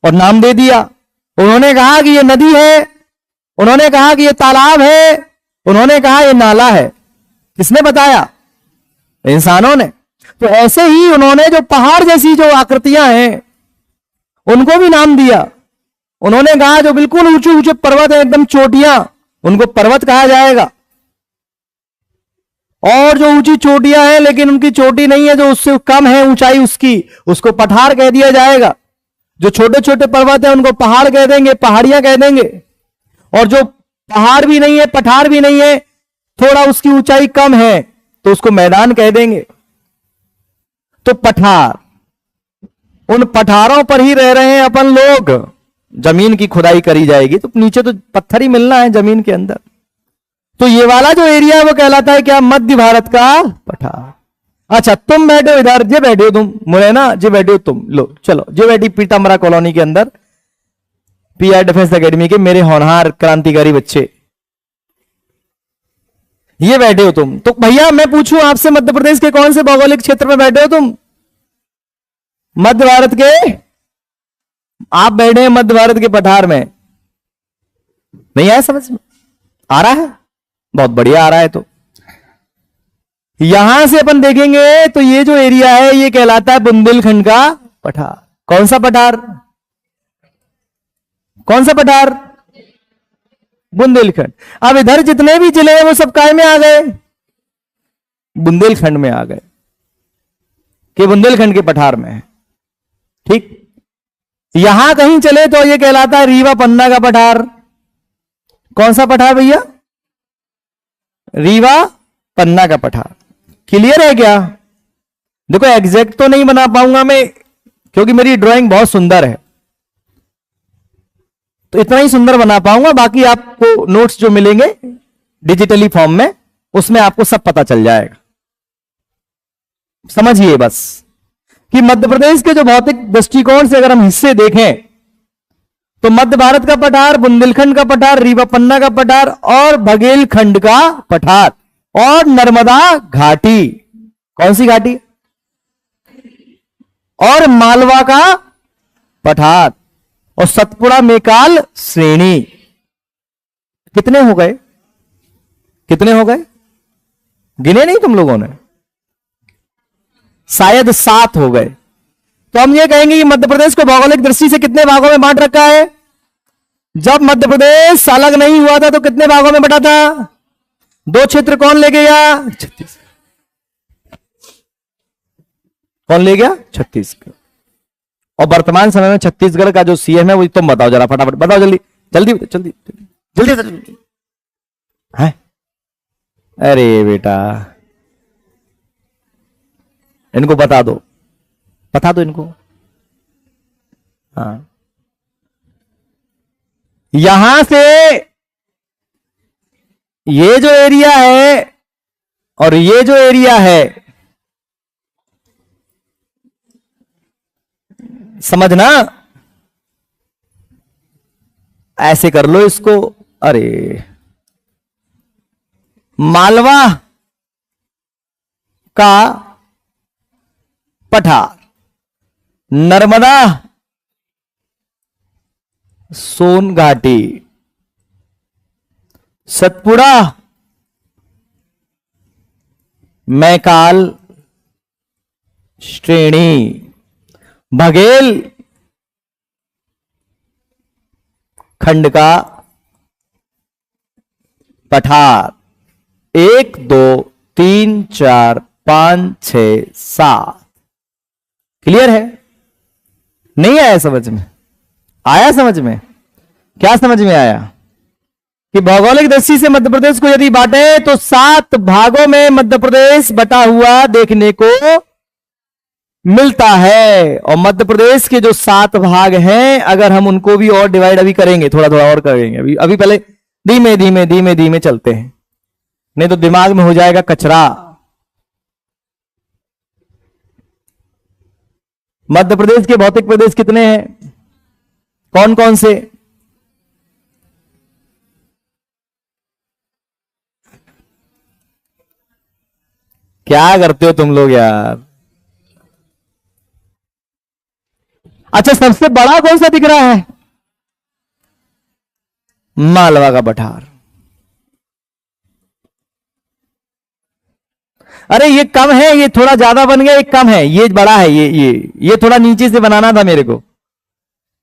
और नाम दे दिया। उन्होंने कहा कि ये नदी है, उन्होंने कहा कि ये तालाब है, उन्होंने कहा ये नाला है। किसने बताया? इंसानों ने। तो ऐसे ही उन्होंने जो पहाड़ जैसी जो आकृतियां हैं उनको भी नाम दिया। उन्होंने कहा जो बिल्कुल ऊंचे ऊंचे पर्वत है, एकदम चोटियां, उनको पर्वत कहा जाएगा, और जो ऊंची चोटियां हैं लेकिन उनकी चोटी नहीं है, जो उससे कम है ऊंचाई उसकी, उसको पठार कह दिया जाएगा। जो छोटे छोटे पर्वत है उनको पहाड़ कह देंगे, पहाड़ियां कह देंगे, और जो पहाड़ भी नहीं है, पठार भी नहीं है, थोड़ा उसकी ऊंचाई कम है, तो उसको मैदान कह देंगे। तो पठार, उन पठारों पर ही रह रहे हैं अपन लोग। जमीन की खुदाई करी जाएगी तो नीचे तो पत्थर ही मिलना है जमीन के अंदर। तो ये वाला जो एरिया है वो कहलाता है क्या? मध्य भारत का पठार। अच्छा तुम बैठे हो इधर, जे बैठे हो तुम, मुरैना जे बैठे हो तुम, लो चलो जे बैठी पीताम्बरा कॉलोनी के अंदर, पीआर डिफेंस एकेडमी के मेरे होनहार क्रांतिकारी बच्चे, ये बैठे हो तुम। तो भैया मैं पूछूं आपसे, मध्य प्रदेश के कौन से भौगोलिक क्षेत्र में बैठे हो तुम? मध्य भारत के, आप बैठे हैं मध्य भारत के पठार में। नहीं आया समझ में? आ रहा है? बहुत बढ़िया आ रहा है। तो यहां से अपन देखेंगे तो ये जो एरिया है ये कहलाता है बुंदेलखंड का पठार। कौन सा पठार? कौन सा पठार? बुंदेलखंड। अब इधर जितने भी जिले हैं वो सब काय में आ गए? बुंदेलखंड में आ गए, कि बुंदेलखंड के पठार में है। ठीक, यहां कहीं चले तो ये कहलाता है रीवा पन्ना का पठार। कौन सा पठार भैया? रीवा पन्ना का पठार। क्लियर है क्या? देखो एग्जैक्ट तो नहीं बना पाऊंगा मैं, क्योंकि मेरी ड्राइंग बहुत सुंदर है, तो इतना ही सुंदर बना पाऊंगा, बाकी आपको नोट्स जो मिलेंगे डिजिटली फॉर्म में, उसमें आपको सब पता चल जाएगा। समझिए बस कि मध्य प्रदेश के जो भौतिक दृष्टिकोण से अगर हम हिस्से देखें तो मध्य भारत का पठार, बुंदेलखंड का पठार, रीवा पन्ना का पठार और बघेलखंड का पठार और नर्मदा घाटी, कौन सी घाटी, और मालवा का पठार और सतपुड़ा मेकाल श्रेणी। कितने हो गए, कितने हो गए, गिने नहीं तुम लोगों ने, शायद 7 हो गए। तो हम ये कहेंगे कि मध्य प्रदेश को भौगोलिक दृष्टि से कितने भागों में बांट रखा है। जब मध्य प्रदेश अलग नहीं हुआ था तो कितने भागों में बटा था, 2 क्षेत्र कौन ले गया, छत्तीसगढ़। कौन ले गया, छत्तीसगढ़। और वर्तमान समय में छत्तीसगढ़ का जो सीएम है वो तुम बताओ जरा, फटाफट बताओ, जल्दी जल्दी जल्दी जल्दी जल्दी है। अरे बेटा इनको बता दो, बता दो इनको। हाँ, यहां से ये जो एरिया है और ये जो एरिया है, समझना, ऐसे कर लो इसको। अरे मालवा का पठार, नर्मदा सोन घाटी, सतपुड़ा मैकाल श्रेणी, बघेल खंड का पठार। 1 2 3 4 5 6 7। क्लियर है, नहीं आया समझ में, आया समझ में, क्या समझ में आया कि भौगोलिक दृष्टि से मध्य प्रदेश को यदि बांटे तो 7 भागों में मध्य प्रदेश बटा हुआ देखने को मिलता है। और मध्य प्रदेश के जो 7 भाग हैं, अगर हम उनको भी और डिवाइड अभी करेंगे, थोड़ा थोड़ा और करेंगे, अभी पहले धीमे धीमे धीमे धीमे चलते हैं, नहीं तो दिमाग में हो जाएगा कचरा। मध्य प्रदेश के भौतिक प्रदेश कितने हैं, कौन कौन से, क्या करते हो तुम लोग यार। अच्छा, सबसे बड़ा कौन सा दिख रहा है, मालवा का पठार। अरे ये कम है, ये थोड़ा ज्यादा बन गया, ये कम है, ये बड़ा है, ये थोड़ा नीचे से बनाना था मेरे को।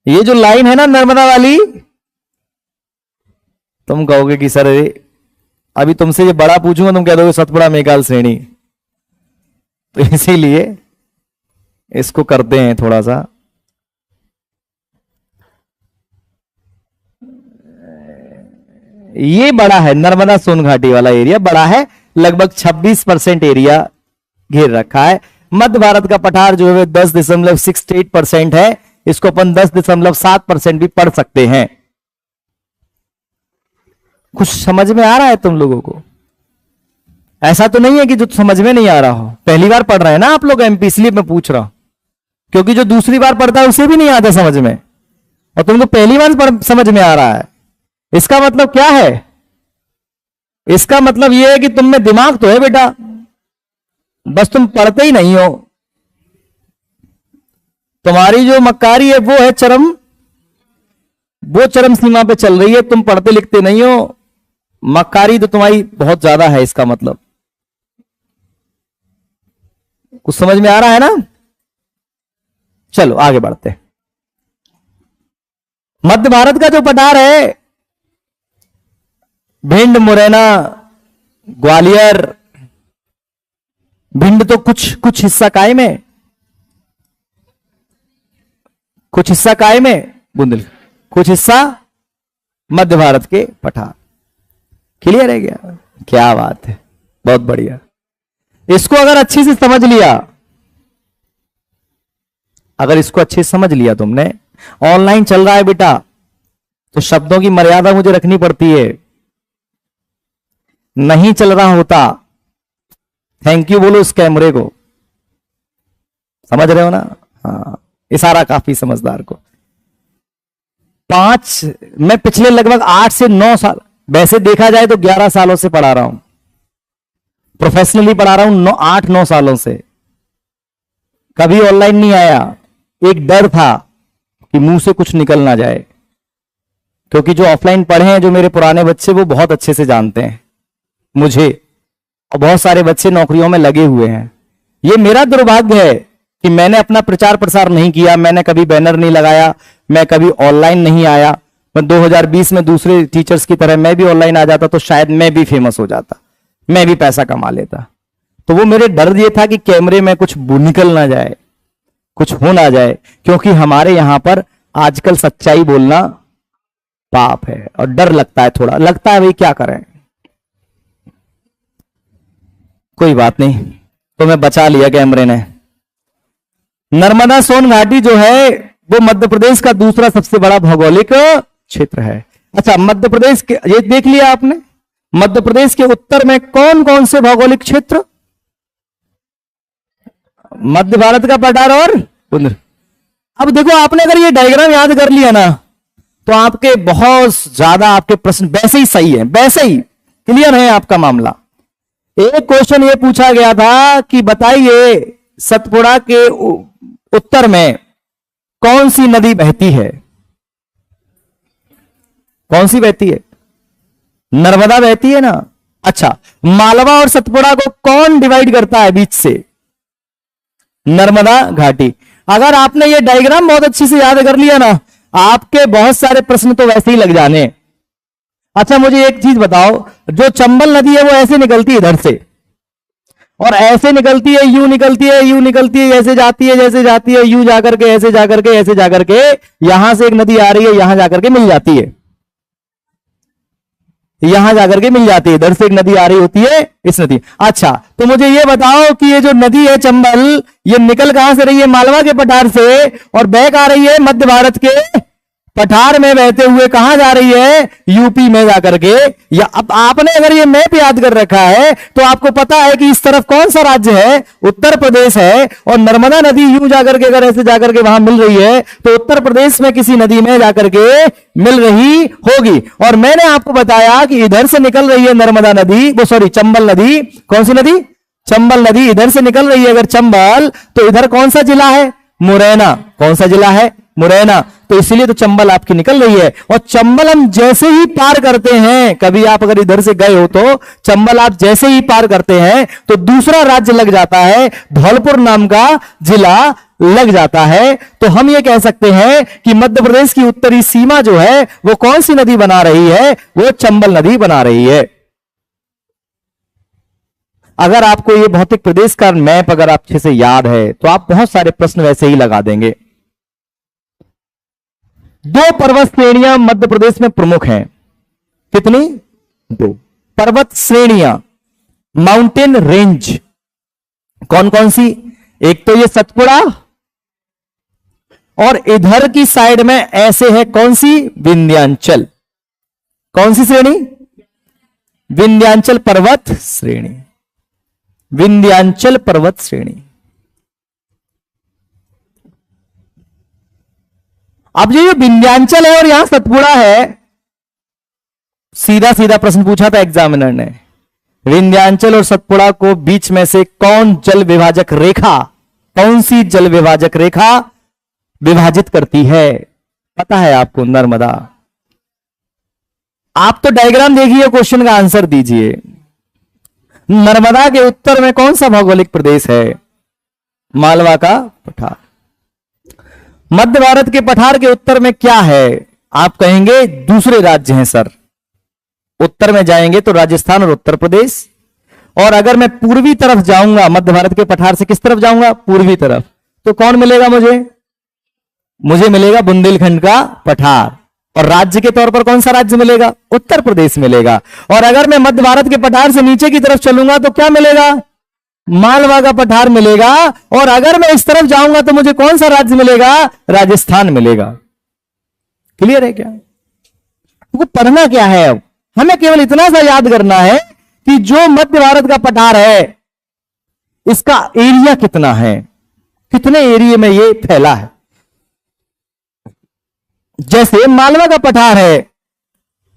ये जो लाइन है ना नर्मदा वाली, तुम कहोगे कि सर अभी तुमसे ये बड़ा पूछूंगा तुम कह दोगे सतपुड़ा मेकाल श्रेणी, तो इसीलिए इसको करते हैं थोड़ा सा। ये बड़ा है, नर्मदा सोन घाटी वाला एरिया बड़ा है, लगभग 26% एरिया घेर रखा है। मध्य भारत का पठार जो है 10.68% है, इसको अपन 10.7% भी पढ़ सकते हैं। कुछ समझ में आ रहा है तुम लोगों को, ऐसा तो नहीं है कि जो समझ में नहीं आ रहा हो। पहली बार पढ़ रहे हैं ना आप लोग एमपी, इसलिए मैं पूछ रहा हूं, क्योंकि जो दूसरी बार पढ़ता है उसे भी नहीं आता समझ में, और तुमको पहली बार समझ में आ रहा है। इसका मतलब क्या है, इसका मतलब यह है कि तुम में दिमाग तो है बेटा, बस तुम पढ़ते ही नहीं हो। तुम्हारी जो मक्कारी है वो है चरम सीमा पे चल रही है, तुम पढ़ते लिखते नहीं हो, मक्कारी तो तुम्हारी बहुत ज्यादा है। इसका मतलब कुछ समझ में आ रहा है ना। चलो आगे बढ़ते हैं। मध्य भारत का जो पठार है, भिंड, मुरैना, ग्वालियर, भिंड तो कुछ हिस्सा कायम है, कुछ हिस्सा कायम है, बुंदेलखंड कुछ हिस्सा मध्य भारत के पठार। क्लियर है क्या, क्या बात है, बहुत बढ़िया। इसको अगर अच्छे से समझ लिया, अगर इसको अच्छे से समझ लिया तुमने, ऑनलाइन चल रहा है बेटा, तो शब्दों की मर्यादा मुझे रखनी पड़ती है। नहीं चल रहा होता, थैंक यू बोलो उस कैमरे को, समझ रहे हो ना? हाँ, इशारा काफी समझदार को। मैं पिछले लगभग 8 से 9 साल, वैसे देखा जाए तो 11 सालों से पढ़ा रहा हूं, प्रोफेशनली पढ़ा रहा हूं 8-9 सालों से। कभी ऑनलाइन नहीं आया, एक डर था कि मुंह से कुछ निकल ना जाए, क्योंकि जो ऑफलाइन पढ़े हैं, जो मेरे पुराने बच्चे, वो बहुत अच्छे से जानते हैं मुझे, और बहुत सारे बच्चे नौकरियों में लगे हुए हैं। ये मेरा दुर्भाग्य है कि मैंने अपना प्रचार प्रसार नहीं किया, मैंने कभी बैनर नहीं लगाया, मैं कभी ऑनलाइन नहीं आया। मैं 2020 में दूसरे टीचर्स की तरह मैं भी ऑनलाइन आ जाता तो शायद मैं भी फेमस हो जाता, मैं भी पैसा कमा लेता। तो वो मेरे डर ये था कि कैमरे में कुछ निकल ना जाए, कुछ हो ना जाए, क्योंकि हमारे यहां पर आजकल सच्चाई बोलना पाप है और डर लगता है, थोड़ा लगता है भाई क्या करें। कोई बात नहीं, तो मैं बचा लिया कैमरे ने। नर्मदा सोन घाटी जो है वो मध्य प्रदेश का दूसरा सबसे बड़ा भौगोलिक क्षेत्र है। अच्छा, मध्य प्रदेश के, ये देख लिया आपने, मध्य प्रदेश के उत्तर में कौन कौन से भौगोलिक क्षेत्र? मध्य भारत का पठार और उधर। अब देखो, आपने अगर ये डायग्राम याद कर लिया ना, तो आपके बहुत ज्यादा आपके प्रश्न वैसे ही सही है, वैसे ही क्लियर है आपका मामला। एक क्वेश्चन ये पूछा गया था कि बताइए सतपुड़ा के उत्तर में कौन सी नदी बहती है? कौन सी बहती है? नर्मदा बहती है ना। अच्छा, मालवा और सतपुड़ा को कौन डिवाइड करता है बीच से? नर्मदा घाटी। अगर आपने ये डायग्राम बहुत अच्छी से याद कर लिया ना, आपके बहुत सारे प्रश्न तो वैसे ही लग जाने। अच्छा, मुझे एक चीज बताओ, जो चंबल नदी है वो ऐसे निकलती है इधर से, और ऐसे निकलती है, यूं निकलती है, यूं निकलती है, ऐसे जाती है, जैसे जाती है, यूं जाकर के, ऐसे जाकर के, ऐसे जाकर के, यहां से एक नदी आ रही है, यहां जाकर के मिल जाती है, यहां जाकर के मिल जाती है, इधर से एक नदी आ रही होती है, इस नदी। अच्छा, तो मुझे ये बताओ कि ये जो नदी है चंबल, ये निकल कहां से रही है? मालवा के पठार से, और बह आ रही है मध्य भारत के पठार में बहते हुए कहां जा रही है? यूपी में जाकर के। या अब आपने अगर ये मैप याद कर रखा है तो आपको पता है कि इस तरफ कौन सा राज्य है? उत्तर प्रदेश है। और नर्मदा नदी यूं जाकर के, अगर ऐसे जाकर के वहां मिल रही है, तो उत्तर प्रदेश में किसी नदी में जाकर के मिल रही होगी। और मैंने आपको बताया कि इधर से निकल रही है नर्मदा नदी, वो सॉरी चंबल नदी। कौन सी नदी? चंबल नदी इधर से निकल रही है अगर चंबल, तो इधर कौन सा जिला है? मुरैना। कौन सा जिला है? मुरैना। तो इसलिए तो चंबल आपकी निकल रही है। और चंबल हम जैसे ही पार करते हैं, कभी आप अगर इधर से गए हो तो चंबल आप जैसे ही पार करते हैं तो दूसरा राज्य लग जाता है, धौलपुर नाम का जिला लग जाता है। तो हम ये कह सकते हैं कि मध्य प्रदेश की उत्तरी सीमा जो है वो कौन सी नदी बना रही है? वो चंबल नदी बना रही है। अगर आपको ये भौतिक प्रदेश का मैप अगर आप अच्छे से याद है तो आप बहुत सारे प्रश्न वैसे ही लगा देंगे। 2 पर्वत श्रेणियां मध्य प्रदेश में प्रमुख हैं। कितनी? 2 पर्वत श्रेणियां, माउंटेन रेंज। कौन कौन सी? एक तो ये सतपुड़ा, और इधर की साइड में ऐसे है कौन सी? विंध्याचल। कौन सी श्रेणी? विंध्याचल पर्वत श्रेणी। विंध्याचल पर्वत श्रेणी। अब ये विंध्याचल है और यहां सतपुड़ा है, सीधा सीधा प्रश्न पूछा था एग्जामिनर ने, विंध्याचल और सतपुड़ा को बीच में से कौन जल विभाजक रेखा, कौन सी जल विभाजक रेखा विभाजित करती है? पता है आपको? नर्मदा। आप तो डायग्राम देखिए, क्वेश्चन का आंसर दीजिए। नर्मदा के उत्तर में कौन सा भौगोलिक प्रदेश है? मालवा का पठार। मध्य भारत के पठार के उत्तर में क्या है? आप कहेंगे दूसरे राज्य हैं सर। उत्तर में जाएंगे तो राजस्थान और उत्तर प्रदेश, और अगर मैं पूर्वी तरफ जाऊंगा, मध्य भारत के पठार से किस तरफ जाऊंगा? पूर्वी तरफ, तो कौन मिलेगा मुझे? मुझे मिलेगा बुंदेलखंड का पठार। और राज्य के तौर पर कौन सा राज्य मिलेगा? उत्तर प्रदेश मिलेगा। और अगर मैं मध्य भारत के पठार से नीचे की तरफ चलूंगा तो क्या मिलेगा? मालवा का पठार मिलेगा। और अगर मैं इस तरफ जाऊंगा तो मुझे कौन सा राज्य मिलेगा? राजस्थान मिलेगा। क्लियर है क्या? तो पढ़ना क्या है? अब हमें केवल इतना सा याद करना है कि जो मध्य भारत का पठार है इसका एरिया कितना है, कितने एरिया में ये फैला है। जैसे मालवा का पठार है,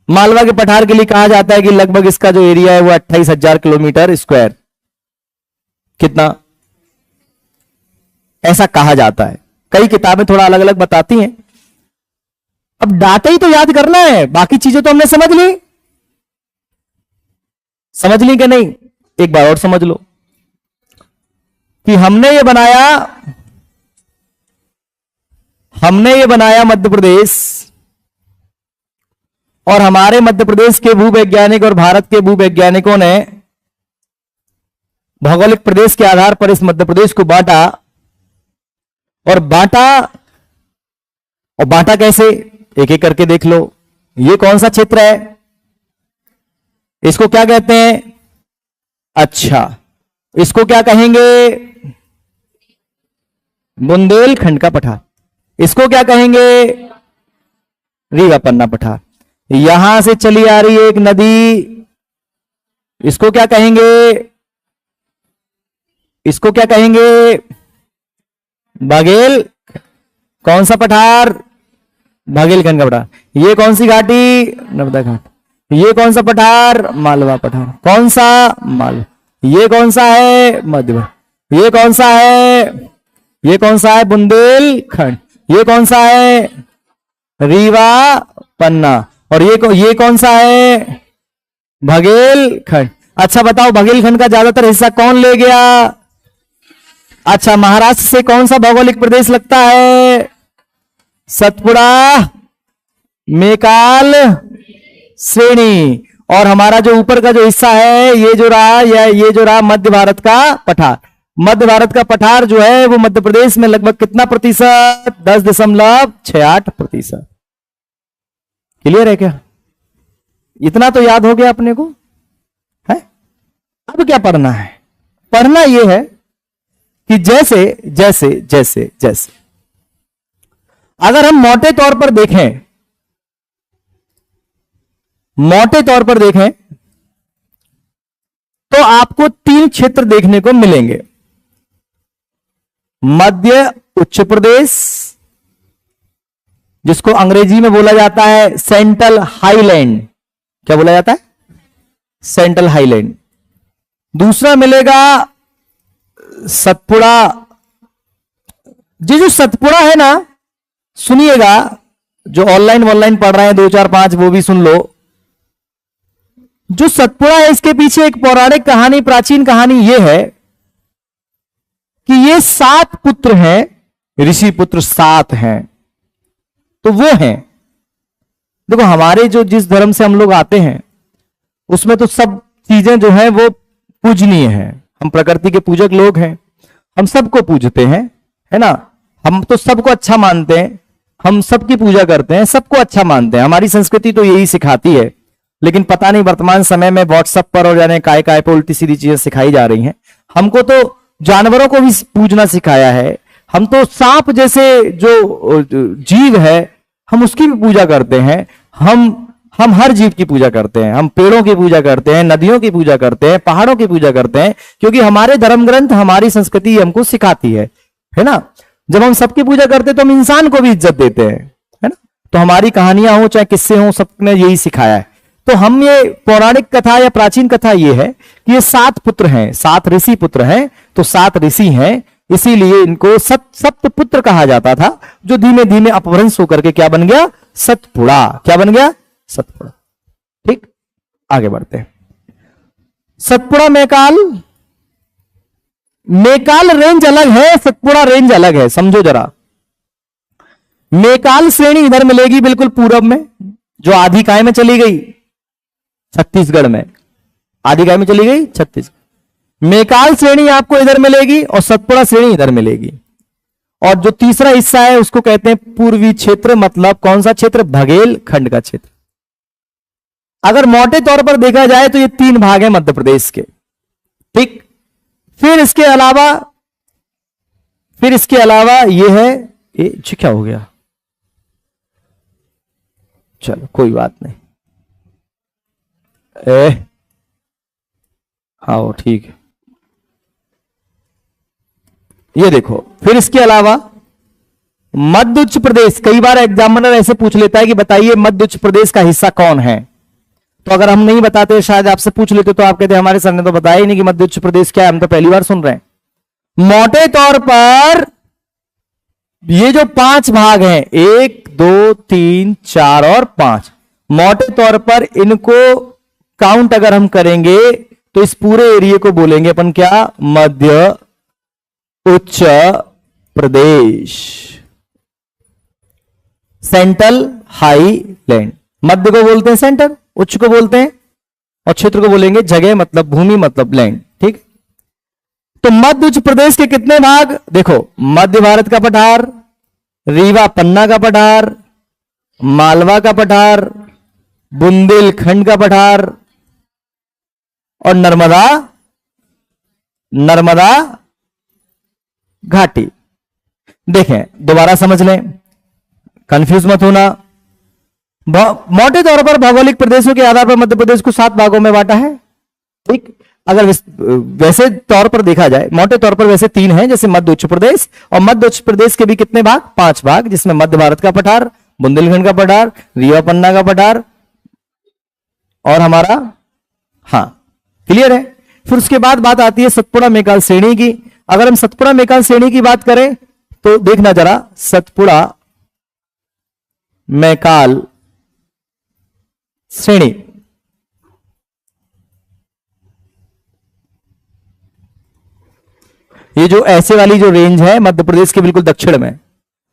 मालवा के पठार के लिए कहा जाता है कि लगभग इसका जो एरिया है वो 28,000 किलोमीटर स्क्वायर, कितना ऐसा कहा जाता है। कई किताबें थोड़ा अलग अलग बताती हैं। अब डाटा ही तो याद करना है, बाकी चीजें तो हमने समझ ली। समझ ली कि नहीं? एक बार और समझ लो कि हमने ये बनाया मध्य प्रदेश, और हमारे मध्य प्रदेश के भूवैज्ञानिक और भारत के भूवैज्ञानिकों ने भौगोलिक प्रदेश के आधार पर इस मध्य प्रदेश को बांटा। और बांटा कैसे, एक एक करके देख लो। ये कौन सा क्षेत्र है, इसको क्या कहते हैं? अच्छा, इसको क्या कहेंगे? बुंदेलखंड का पठार। इसको क्या कहेंगे? रीवा पन्ना पठार। यहां से चली आ रही है एक नदी, इसको क्या कहेंगे? इसको क्या कहेंगे? बघेल। कौन सा पठार? बघेलखंड का पठार। ये कौन सी घाटी? नर्मदा घाट। ये कौन सा पठार? मालवा पठार। कौन सा? मालवा। ये कौन सा है? मध्य। ये कौन सा है? ये कौन सा है? बुंदेलखंड। ये कौन सा है? रीवा पन्ना। और ये कौन सा है? बघेलखंड। अच्छा बताओ, बघेलखंड का ज्यादातर हिस्सा कौन ले गया? अच्छा, महाराष्ट्र से कौन सा भौगोलिक प्रदेश लगता है? सतपुड़ा, मेकाल श्रेणी। और हमारा जो ऊपर का जो हिस्सा है ये जो रहा मध्य भारत का पठार। मध्य भारत का पठार जो है वो मध्य प्रदेश में लगभग कितना प्रतिशत? 10.68%। क्लियर है क्या? इतना तो याद हो गया अपने को है। अब क्या पढ़ना है? पढ़ना यह है कि जैसे जैसे जैसे जैसे अगर हम मोटे तौर पर देखें तो आपको 3 क्षेत्र देखने को मिलेंगे। मध्य उच्च प्रदेश, जिसको अंग्रेजी में बोला जाता है सेंट्रल हाईलैंड। क्या बोला जाता है? Central highland. दूसरा मिलेगा सतपुड़ा। जो सतपुड़ा है ना, सुनिएगा, जो ऑनलाइन पढ़ रहे हैं 2 4 5 वो भी सुन लो। जो सतपुड़ा है इसके पीछे एक पौराणिक कहानी, प्राचीन कहानी यह है कि ये 7 पुत्र हैं, ऋषि पुत्र 7 हैं। तो वो हैं, देखो हमारे जो जिस धर्म से हम लोग आते हैं उसमें तो सब चीजें जो है वो पूजनीय है। हम प्रकृति के पूजक लोग हैं, हम सबको पूजते हैं, है ना। हम तो सबको अच्छा मानते हैं, हम सबकी पूजा करते हैं, सबको अच्छा मानते हैं। हमारी संस्कृति तो यही सिखाती है। लेकिन पता नहीं वर्तमान समय में व्हाट्सएप पर और जाने काय काय पे उल्टी सीधी चीजें सिखाई जा रही हैं। हमको तो जानवरों को भी पूजना सिखाया है। हम तो सांप जैसे जो जीव है हम उसकी भी पूजा करते हैं। हम हर जीव की पूजा करते हैं। हम पेड़ों की पूजा करते हैं, नदियों की पूजा करते हैं, पहाड़ों की पूजा करते हैं, क्योंकि हमारे धर्म ग्रंथ, हमारी संस्कृति हमको सिखाती है ना। जब हम सबकी पूजा करते हैं तो हम इंसान को भी इज्जत देते हैं, है ना। तो हमारी कहानियां हो चाहे किस्से हो, सबने यही सिखाया है। तो हम ये पौराणिक कथा या प्राचीन कथा ये है कि ये 7 पुत्र हैं, 7 ऋषि पुत्र हैं। तो 7 ऋषि हैं, इसीलिए इनको सप्त पुत्र कहा जाता था, जो धीमे धीमे अपभ्रंश होकर के क्या बन गया? सतपुड़ा। क्या बन गया? सतपुड़ा। ठीक, आगे बढ़ते हैं। सतपुड़ा मेकाल रेंज अलग है, सतपुड़ा रेंज अलग है, समझो जरा। मेकाल श्रेणी इधर मिलेगी बिल्कुल पूरब में, जो आधी काय में चली गई छत्तीसगढ़ में, आधी काय में चली गई छत्तीसगढ़। मेकाल श्रेणी आपको इधर मिलेगी और सतपुड़ा श्रेणी इधर मिलेगी। और जो तीसरा हिस्सा है उसको कहते हैं पूर्वी क्षेत्र। मतलब कौन सा क्षेत्र? बघेलखंड का क्षेत्र। अगर मोटे तौर पर देखा जाए तो ये 3 भाग हैं मध्य प्रदेश के। ठीक, फिर इसके अलावा ये है, ये क्या हो गया? चलो कोई बात नहीं। ए हाँ वो ठीक है। ये देखो, फिर इसके अलावा मध्य उच्च प्रदेश, कई बार एग्जामिनर ऐसे पूछ लेता है कि बताइए मध्य उच्च प्रदेश का हिस्सा कौन है। तो अगर हम नहीं बताते, शायद आपसे पूछ लेते तो आप कहते हमारे सर ने तो बताया ही नहीं कि मध्य उच्च प्रदेश क्या है, हम तो पहली बार सुन रहे हैं। मोटे तौर पर ये जो 5 भाग हैं, 1 2 3 4 और 5, मोटे तौर पर इनको काउंट अगर हम करेंगे तो इस पूरे एरिया को बोलेंगे अपन क्या, मध्य उच्च प्रदेश, सेंट्रल हाईलैंड। मध्य को बोलते हैं सेंटर, उच्च को बोलते हैं, और क्षेत्र को बोलेंगे जगह, मतलब भूमि, मतलब लैंड। ठीक। तो मध्य उच्च प्रदेश के कितने भाग, देखो, मध्य भारत का पठार, रीवा पन्ना का पठार, मालवा का पठार, बुंदेलखंड का पठार और नर्मदा घाटी। देखें, दोबारा समझ लें, कंफ्यूज मत होना। मोटे तौर पर भौगोलिक प्रदेशों के आधार पर मध्य प्रदेश को 7 भागों में बांटा है। ठीक। अगर वैसे तौर पर देखा जाए, मोटे तौर पर वैसे 3 हैं, जैसे मध्य उच्च प्रदेश, और मध्य उच्च प्रदेश के भी कितने भाग, 5 भाग, जिसमें मध्य भारत का पठार, बुंदेलखंड का पठार, रीवा पन्ना का पठार और हमारा, हाँ क्लियर है। फिर उसके बाद बात आती है सतपुड़ा मेकाल श्रेणी की। अगर हम सतपुड़ा मेकाल श्रेणी की बात करें तो देखना जरा, सतपुड़ा मैकाल श्रेणी, ये जो ऐसे वाली जो रेंज है मध्य प्रदेश के बिल्कुल दक्षिण में,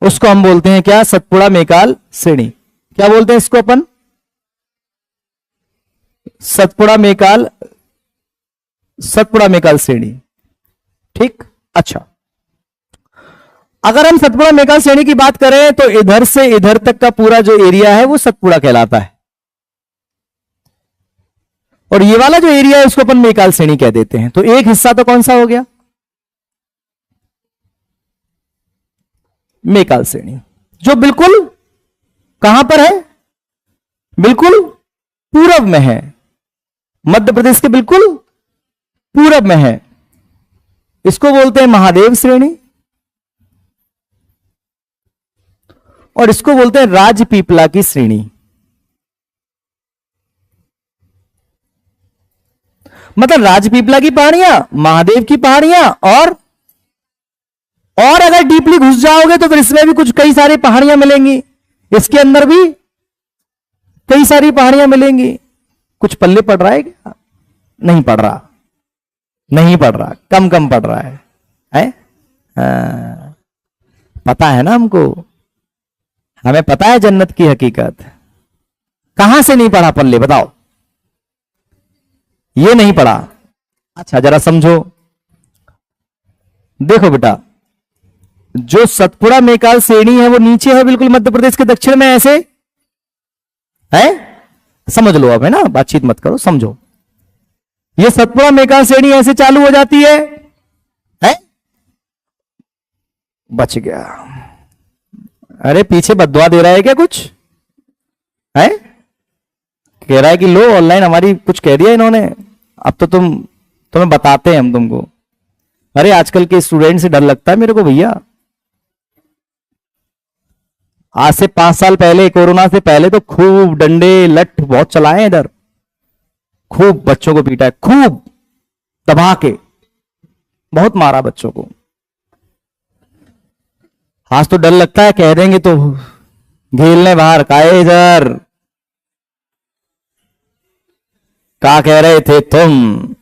उसको हम बोलते हैं क्या, सतपुड़ा मेकाल श्रेणी। क्या बोलते हैं इसको अपन, सतपुड़ा मेकाल श्रेणी। ठीक। अच्छा, अगर हम सतपुड़ा मेकाल श्रेणी की बात करें तो इधर से इधर तक का पूरा जो एरिया है वो सतपुड़ा कहलाता है, और ये वाला जो एरिया है उसको अपन मेकाल श्रेणी कह देते हैं। तो एक हिस्सा तो कौन सा हो गया, मेकाल श्रेणी, जो बिल्कुल कहां पर है, बिल्कुल पूरब में है, मध्य प्रदेश के बिल्कुल पूरब में है। इसको बोलते हैं महादेव श्रेणी, और इसको बोलते हैं राजपीपला की श्रेणी। मतलब राजपीपला की पहाड़ियां, महादेव की पहाड़ियां, और अगर डीपली घुस जाओगे तो फिर इसमें भी कुछ कई सारी पहाड़ियां मिलेंगी, इसके अंदर भी कई सारी पहाड़ियां मिलेंगी। कुछ पल्ले पड़ रहा है क्या, नहीं पड़ रहा, नहीं पड़ रहा, कम कम पड़ रहा है? पता है ना हमको, हमें पता है जन्नत की हकीकत। कहां से नहीं पड़ा पल्ले, बताओ? ये नहीं पड़ा। अच्छा जरा समझो, देखो बेटा, जो सतपुड़ा मेकाल श्रेणी है वो नीचे है बिल्कुल मध्य प्रदेश के दक्षिण में, ऐसे है, समझ लो अब, है ना, बातचीत मत करो, समझो। ये सतपुड़ा मेकाल श्रेणी ऐसे चालू हो जाती है? बच गया। अरे पीछे बददुआ दे रहा है क्या कुछ, है? कह रहा है कि लो ऑनलाइन हमारी कुछ कह दिया इन्होंने, अब तो तुम्हें बताते हैं हम तुमको। अरे आजकल के स्टूडेंट से डर लगता है मेरे को भैया। आज से 5 साल पहले, कोरोना से पहले तो खूब डंडे लठ बहुत चलाए इधर, खूब बच्चों को पीटा है, खूब दबा के बहुत मारा बच्चों को। आज तो डर लगता है, कह देंगे तो घेलने बाहर, काहे इधर, क्या कह रहे थे तुम?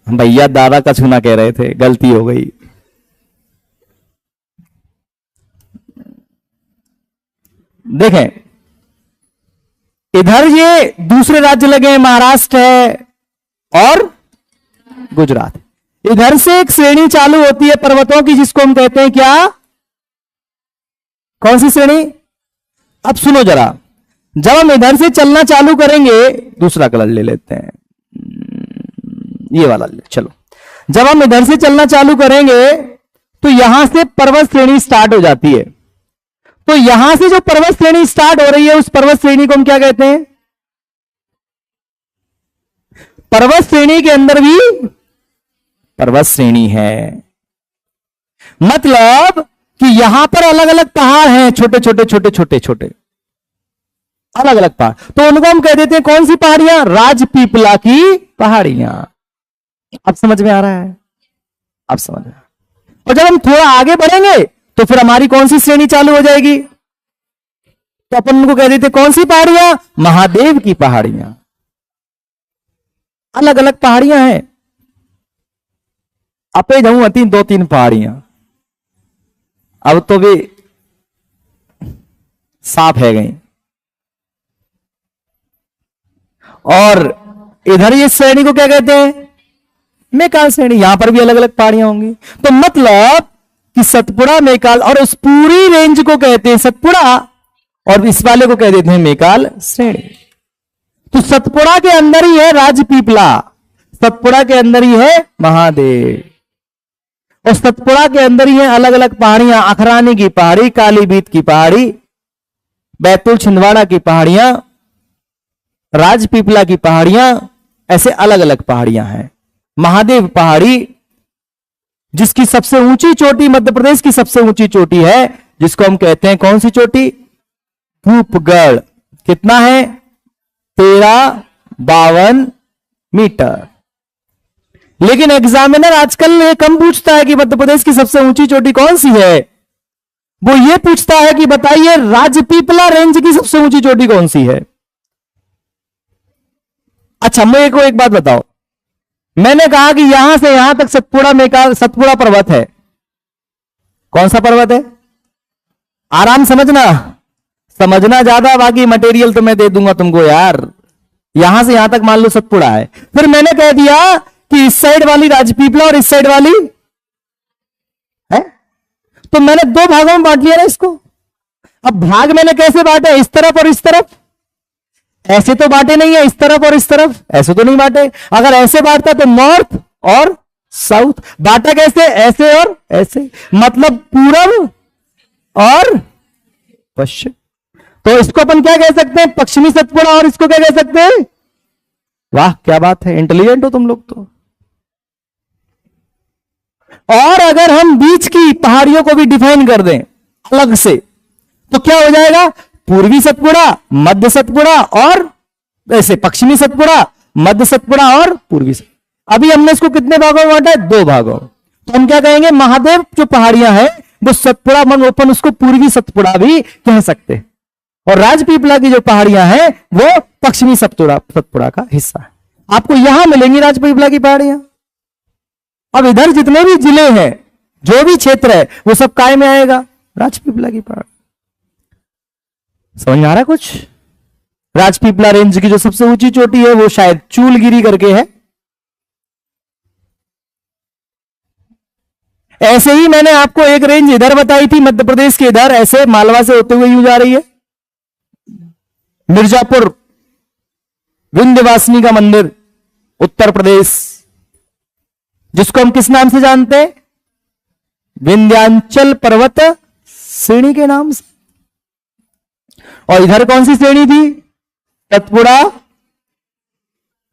भैया दादा का छूना कह रहे थे, गलती हो गई। देखें इधर ये दूसरे राज्य लगे हैं, महाराष्ट्र है और गुजरात। इधर से एक श्रेणी चालू होती है पर्वतों की, जिसको हम कहते हैं क्या, कौन सी श्रेणी? अब सुनो जरा, जब हम इधर से चलना चालू करेंगे, दूसरा कलर ले लेते हैं, ये वाला ले, चलो। जब हम इधर से चलना चालू करेंगे तो यहां से पर्वत श्रेणी स्टार्ट हो जाती है। तो यहां से जो पर्वत श्रेणी स्टार्ट हो रही है, उस पर्वत श्रेणी को हम क्या कहते हैं? पर्वत श्रेणी के अंदर भी पर्वत श्रेणी है। मतलब कि यहां पर अलग अलग पहाड़ हैं, छोटे छोटे छोटे छोटे छोटे अलग अलग पहाड़, तो उनको हम कह देते हैं कौन सी पहाड़ियां? राजपीपला की पहाड़ियां। अब समझ में आ रहा है? अब समझ में। और जब हम थोड़ा आगे बढ़ेंगे तो फिर हमारी कौन सी श्रेणी चालू हो जाएगी? तो अपन उनको कह देते कौन सी पहाड़ियां? महादेव की पहाड़ियां। अलग अलग पहाड़ियां हैं, अपे जाऊं अति 2-3 पहाड़ियां। अब तो भी साफ है गई। और इधर ये श्रेणी को क्या कहते हैं? मेकाल श्रेणी। यहां पर भी अलग अलग पहाड़ियां होंगी। तो मतलब कि सतपुड़ा, मेकाल और उस पूरी रेंज को कहते हैं सतपुड़ा, और इस वाले को कह देते हैं मेकाल श्रेणी। तो सतपुड़ा के अंदर ही है राजपीपला, सतपुड़ा के अंदर ही है महादेव, और सतपुड़ा के अंदर ही है अलग अलग पहाड़ियां, अखरानी की पहाड़ी, कालीबीत की पहाड़ी, बैतूल छिंदवाड़ा की पहाड़ियां, राजपीपला की पहाड़ियां, ऐसे अलग अलग पहाड़ियां हैं। महादेव पहाड़ी जिसकी सबसे ऊंची चोटी मध्य प्रदेश की सबसे ऊंची चोटी है, जिसको हम कहते हैं कौन सी चोटी? धूपगढ़। कितना है? 1352 मीटर। लेकिन एग्जामिनर आजकल ये कम पूछता है कि मध्य प्रदेश की सबसे ऊंची चोटी कौन सी है, वो ये पूछता है कि बताइए राजपीपला रेंज की सबसे ऊंची चोटी कौन सी है। अच्छा, मेरे को एक बात बताओ, मैंने कहा कि यहां से यहां तक सतपुड़ा मेकाल, सतपुड़ा पर्वत है, कौन सा पर्वत है? आराम समझना, समझना ज्यादा, बाकी मटेरियल तो मैं दे दूंगा तुमको यार। यहां से यहां तक मान लो सतपुड़ा है, फिर मैंने कह दिया कि इस साइड वाली राजपीपला और इस साइड वाली है, तो मैंने 2 भागों में बांट लिया ना इसको। अब भाग मैंने कैसे बांटे? इस तरफ और इस तरफ। ऐसे तो बांटे नहीं है, इस तरफ और इस तरफ, ऐसे तो नहीं बांटे। अगर ऐसे बांटता तो नॉर्थ और साउथ। बांटा कैसे? ऐसे और ऐसे, मतलब पूरब और पश्चिम। तो इसको अपन क्या कह सकते हैं? पश्चिमी सतपुड़ा। और इसको क्या कह सकते हैं? वाह क्या बात है, इंटेलिजेंट हो तुम लोग तो। और अगर हम बीच की पहाड़ियों को भी डिफाइन कर दें अलग से, तो क्या हो जाएगा? पूर्वी सतपुड़ा, मध्य सतपुड़ा, और ऐसे पश्चिमी सतपुड़ा, मध्य सतपुड़ा और पूर्वी सतपुड़ा। अभी हमने इसको कितने भागों में बांटा है? 2 भागों। तो हम क्या कहेंगे? महादेव जो पहाड़ियां हैं वो सतपुड़ा, मन ओपन, उसको पूर्वी सतपुड़ा भी कह सकते हैं, और राजपीपला की जो पहाड़ियां हैं वो पश्चिमी सतपुड़ा का हिस्सा है। आपको यहां मिलेंगी राजपीपला की पहाड़ियां। अब इधर जितने भी जिले हैं, जो भी क्षेत्र है, वो सब काय में आएगा? राजपीपला की पहाड़ी। समझ में आ रहा है कुछ? राजपीपला रेंज की जो सबसे ऊंची चोटी है वो शायद चूलगिरी करके है। ऐसे ही मैंने आपको एक रेंज इधर बताई थी मध्य प्रदेश के इधर, ऐसे मालवा से होते हुए यूं जा रही है, मिर्जापुर, विंध्यवासिनी का मंदिर, उत्तर प्रदेश, जिसको हम किस नाम से जानते हैं? विंध्यांचल पर्वत श्रेणी के नाम से। और इधर कौन सी श्रेणी थी? सतपुड़ा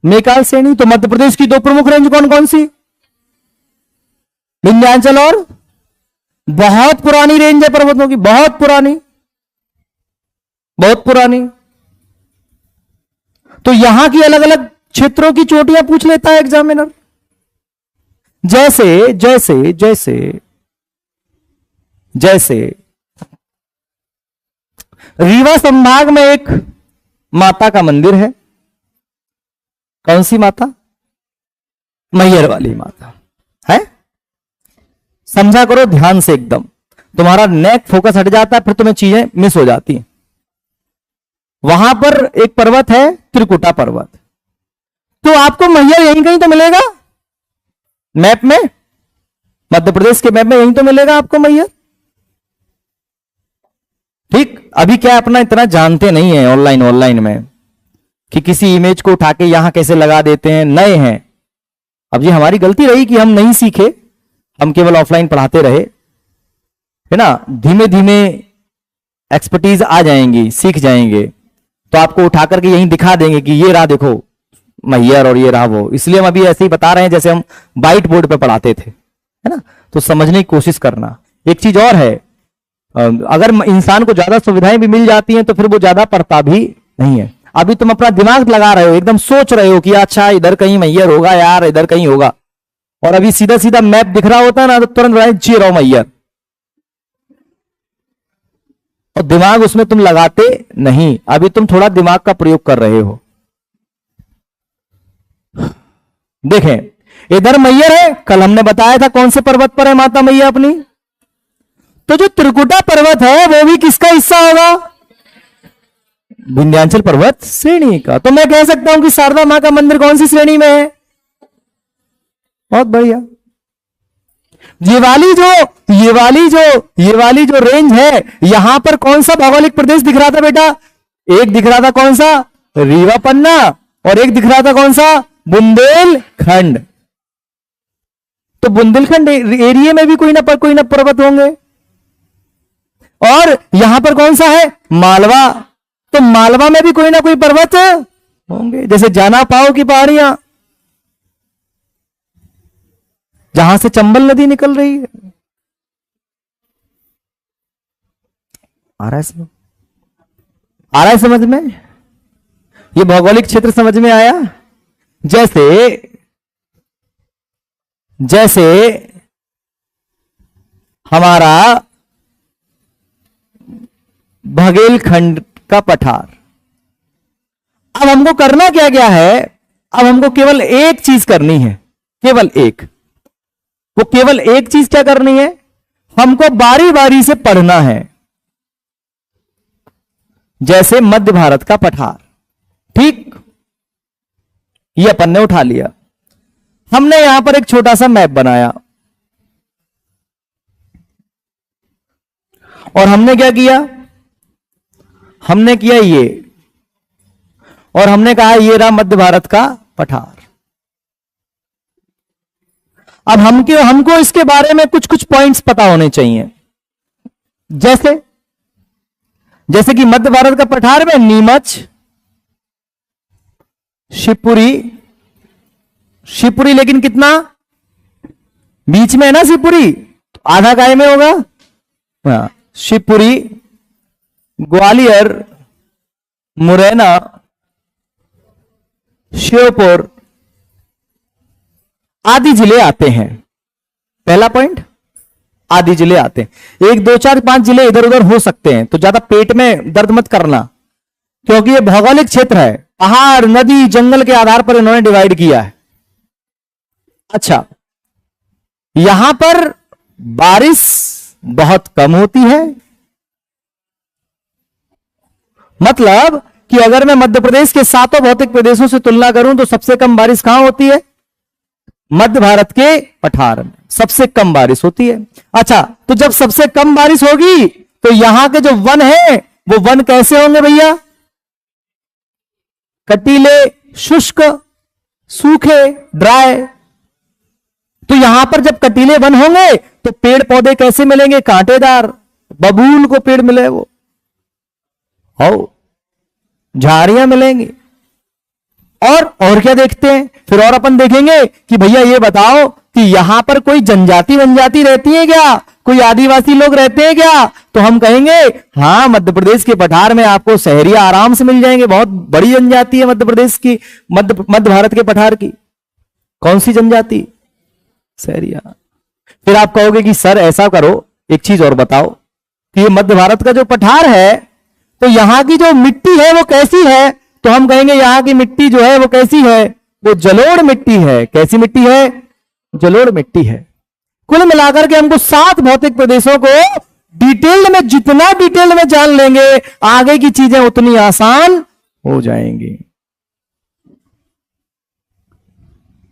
मेकाल श्रेणी। तो मध्य प्रदेश की 2 प्रमुख रेंज कौन कौन सी? विंध्यांचल और, बहुत पुरानी रेंज है पर्वतों की, बहुत पुरानी, बहुत पुरानी। तो यहां की अलग अलग क्षेत्रों की चोटियां पूछ लेता है एग्जामिनर। जैसे जैसे जैसे जैसे रीवा संभाग में एक माता का मंदिर है। कौन सी माता? मैहर वाली माता है। समझा करो ध्यान से, एकदम तुम्हारा नेक फोकस हट जाता है, फिर तुम्हें चीजें मिस हो जाती हैं। वहां पर एक पर्वत है त्रिकुटा पर्वत, तो आपको मैहर यहीं कहीं तो मिलेगा मैप में, मध्य प्रदेश के मैप में यहीं तो मिलेगा आपको मैहर। ठीक, अभी क्या अपना इतना जानते नहीं है ऑनलाइन में कि किसी इमेज को उठा के यहां कैसे लगा देते हैं, नए हैं। अब ये हमारी गलती रही कि हम नहीं सीखे, हम केवल ऑफलाइन पढ़ाते रहे, है ना। धीमे धीमे एक्सपर्टीज आ जाएंगी, सीख जाएंगे, तो आपको उठा करके यहीं दिखा देंगे कि ये रहा देखो मैयर और ये रहा वो, इसलिए हम अभी ऐसे ही बता रहे हैं जैसे हम व्हाइट बोर्ड पे पढ़ाते थे, है ना। तो समझने की कोशिश करना। एक चीज और है, अगर इंसान को ज्यादा सुविधाएं भी मिल जाती हैं तो फिर वो ज्यादा पढ़ता भी नहीं है। अभी तुम अपना दिमाग लगा रहे हो, एकदम सोच रहे हो कि अच्छा इधर कहीं मैयर होगा यार, इधर कहीं होगा, और अभी सीधा सीधा मैप दिख रहा होता है ना तो तुरंत ची रहो मैयर, और दिमाग उसमें तुम लगाते नहीं। अभी तुम थोड़ा दिमाग का प्रयोग कर रहे हो। देखें इधर मैयर है, कल हमने बताया था कौन से पर्वत पर है माता मैया अपनी। तो जो त्रिकुटा पर्वत है वो भी किसका हिस्सा होगा? विंध्याचल पर्वत श्रेणी का। तो मैं कह सकता हूं कि शारदा मां का मंदिर कौन सी श्रेणी में है? बहुत बढ़िया। ये वाली जो रेंज है, यहां पर कौन सा भौगोलिक प्रदेश दिख रहा था बेटा? एक दिख रहा था कौन सा? रीवा पन्ना, और एक दिख रहा था कौन सा? बुंदेलखंड। तो बुंदेलखंड एरिया में भी कोई ना पर्वत होंगे। और यहां पर कौन सा है? मालवा। तो मालवा में भी कोई ना कोई पर्वत होंगे, जैसे जाना पाओ की पहाड़ियां, जहां से चंबल नदी निकल रही है। आ रहा है समझ में? ये भौगोलिक क्षेत्र समझ में आया? जैसे हमारा बघेलखंड का पठार। अब हमको करना क्या क्या है? अब हमको केवल एक चीज करनी है, केवल एक। वो केवल एक चीज क्या करनी है? हमको बारी बारी से पढ़ना है। जैसे मध्य भारत का पठार, ठीक, ये अपन ने उठा लिया। हमने यहां पर एक छोटा सा मैप बनाया, और हमने क्या किया? हमने किया ये, और हमने कहा ये रहा मध्य भारत का पठार। अब हमको इसके बारे में कुछ कुछ पॉइंट्स पता होने चाहिए। जैसे कि मध्य भारत का पठार में नीमच, शिवपुरी लेकिन कितना बीच में है ना शिवपुरी, तो आधा काय में होगा? हाँ, शिवपुरी, ग्वालियर, मुरैना, श्योपुर आदि जिले आते हैं। पहला पॉइंट, आदि जिले आते हैं। 1 2 4 5 जिले इधर उधर हो सकते हैं, तो ज्यादा पेट में दर्द मत करना, क्योंकि ये भौगोलिक क्षेत्र है। पहाड़, नदी, जंगल के आधार पर इन्होंने डिवाइड किया है। अच्छा, यहां पर बारिश बहुत कम होती है। मतलब कि अगर मैं मध्य प्रदेश के 7 भौतिक प्रदेशों से तुलना करूं तो सबसे कम बारिश कहां होती है? मध्य भारत के पठार में सबसे कम बारिश होती है। अच्छा, तो जब सबसे कम बारिश होगी तो यहां के जो वन है वो वन कैसे होंगे भैया? कटीले, शुष्क, सूखे, ड्राई। तो यहां पर जब कटीले वन होंगे तो पेड़ पौधे कैसे मिलेंगे? कांटेदार, बबूल को पेड़ मिले वो, झाड़ियां मिलेंगी। और क्या देखते हैं फिर? और अपन देखेंगे कि भैया ये बताओ कि यहां पर कोई जनजाति वनजाति रहती है क्या? कोई आदिवासी लोग रहते हैं क्या? तो हम कहेंगे हाँ, मध्य प्रदेश के पठार में आपको शहरिया आराम से मिल जाएंगे। बहुत बड़ी जनजाति है मध्य प्रदेश की, मध्य भारत के पठार की। कौन सी जनजाति? शहरिया। फिर आप कहोगे कि सर ऐसा करो, एक चीज और बताओ कि ये मध्य भारत का जो पठार है तो यहां की जो मिट्टी है वो कैसी है? तो हम कहेंगे यहां की मिट्टी जो है वो कैसी है? वो जलोढ़ मिट्टी है। कैसी मिट्टी है? जलोढ़ मिट्टी है। कुल मिलाकर के हमको 7 भौतिक प्रदेशों को डिटेल में, जितना डिटेल में जान लेंगे आगे की चीजें उतनी आसान हो जाएंगी।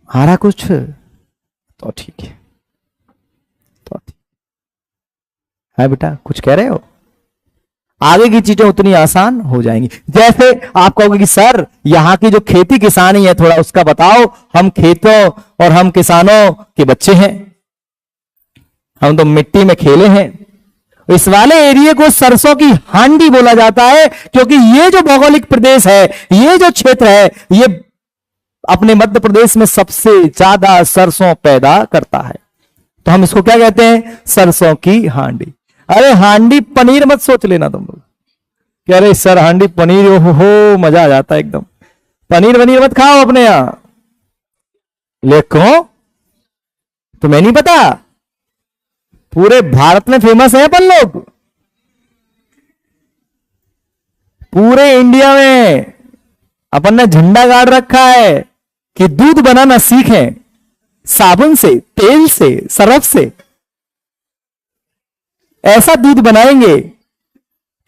आ रहा कुछ? तो ठीक है, तो ठीक है बेटा, कुछ कह रहे हो? आगे की चीजें उतनी आसान हो जाएंगी। जैसे आप कहोगे कि सर यहां की जो खेती किसानी है थोड़ा उसका बताओ। हम खेतों और हम किसानों के बच्चे हैं, हम तो मिट्टी में खेले हैं। इस वाले एरिया को सरसों की हांडी बोला जाता है, क्योंकि ये जो भौगोलिक प्रदेश है, ये जो क्षेत्र है, ये अपने मध्य प्रदेश में सबसे ज्यादा सरसों पैदा करता है। तो हम इसको क्या कहते हैं? सरसों की हांडी। अरे हांडी पनीर मत सोच लेना तुम लोग कि अरे सर हांडी पनीर, हो मजा आ जाता है एकदम। पनीर वनीर मत खाओ अपने यहां। लेखो तुम्हें नहीं पता, पूरे भारत में फेमस है अपन लोग, पूरे इंडिया में अपन ने झंडा गाड़ रखा है कि दूध बनाना सीखें, साबुन से, तेल से, सरफ से। ऐसा दूध बनाएंगे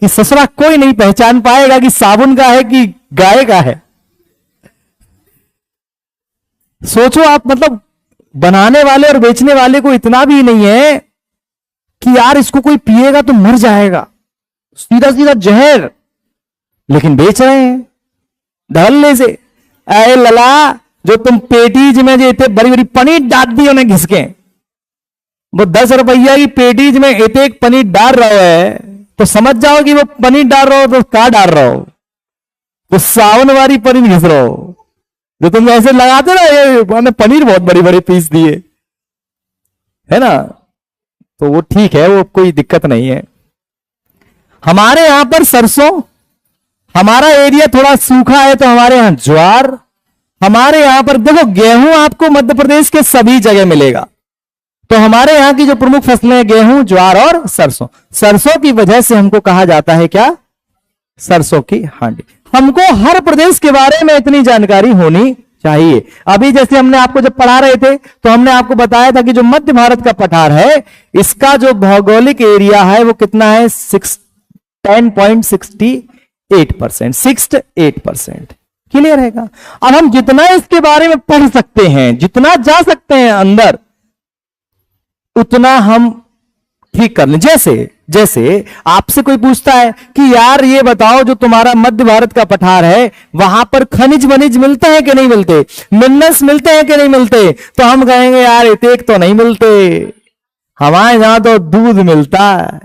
कि ससुरा कोई नहीं पहचान पाएगा कि साबुन का है कि गाय का है। सोचो आप, मतलब बनाने वाले और बेचने वाले को इतना भी नहीं है कि यार इसको कोई पिएगा तो मर जाएगा, सीधा सीधा जहर, लेकिन बेच रहे हैं धड़ल्ले से। अरे लला, जो तुम पेटीज में जो इतने बड़ी बड़ी पनीर डाल दी उन्हें घिसके, वो 10 रुपया की पेटीज में एक एक पनीर डाल रहा है, तो समझ जाओ कि वो पनीर डाल रहा हो तो क्या डाल रहा हो, तो सावन वाली पनीर घिस रहा हो। जो तुम ऐसे लगाते ना, ये पनीर बहुत बड़ी बड़ी पीस दिए, है ना, तो वो ठीक है, वो कोई दिक्कत नहीं है। हमारे यहां पर सरसों, हमारा एरिया थोड़ा सूखा है तो हमारे यहां ज्वार, हमारे यहां पर देखो गेहूं आपको मध्य प्रदेश के सभी जगह मिलेगा। तो हमारे यहां की जो प्रमुख फसलें हैं गेहूं, ज्वार और सरसों। सरसों की वजह से हमको कहा जाता है क्या? सरसों की हांडी। हमको हर प्रदेश के बारे में इतनी जानकारी होनी चाहिए। अभी जैसे हमने आपको जब पढ़ा रहे थे तो हमने आपको बताया था कि जो मध्य भारत का पठार है, इसका जो भौगोलिक एरिया है वो कितना है? 10.68%, 68%। क्लियर हैगा? अब हम जितना इसके बारे में पढ़ सकते हैं, जितना जा सकते हैं अंदर, उतना हम ठीक कर लें। जैसे जैसे आपसे कोई पूछता है कि यार ये बताओ, जो तुम्हारा मध्य भारत का पठार है वहां पर खनिज वनिज मिलते हैं कि नहीं मिलते, मिनरल्स मिलते हैं कि नहीं मिलते, तो हम कहेंगे यार इतेक तो नहीं मिलते, हमारे यहां तो दूध मिलता है।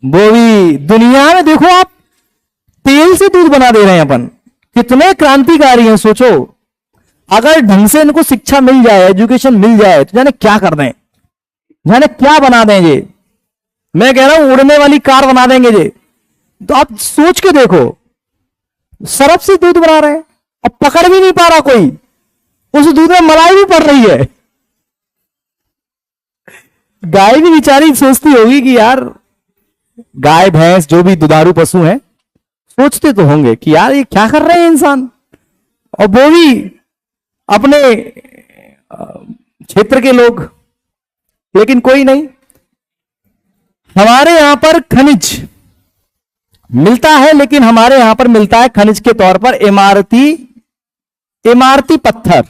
वो भी दुनिया में देखो आप, तेल से दूध बना दे रहे हैं अपन, कितने क्रांतिकारी हैं सोचो। अगर ढंग से इनको शिक्षा मिल जाए, एजुकेशन मिल जाए, तो जाने क्या कर दें, जाने क्या बना देंगे। मैं कह रहा हूं उड़ने वाली कार बना देंगे ये। तो आप सोच के देखो, सरफ से दूध बना रहे हैं, अब पकड़ भी नहीं पा रहा कोई, उस दूध में मलाई भी पड़ रही है। गाय भी बेचारी सोचती होगी कि यार, गाय भैंस जो भी दुधारू पशु हैं सोचते तो होंगे कि यार ये क्या कर रहे हैं इंसान, और वो भी अपने क्षेत्र के लोग। लेकिन कोई नहीं, हमारे यहां पर खनिज मिलता है, लेकिन हमारे यहां पर मिलता है खनिज के तौर पर इमारती पत्थर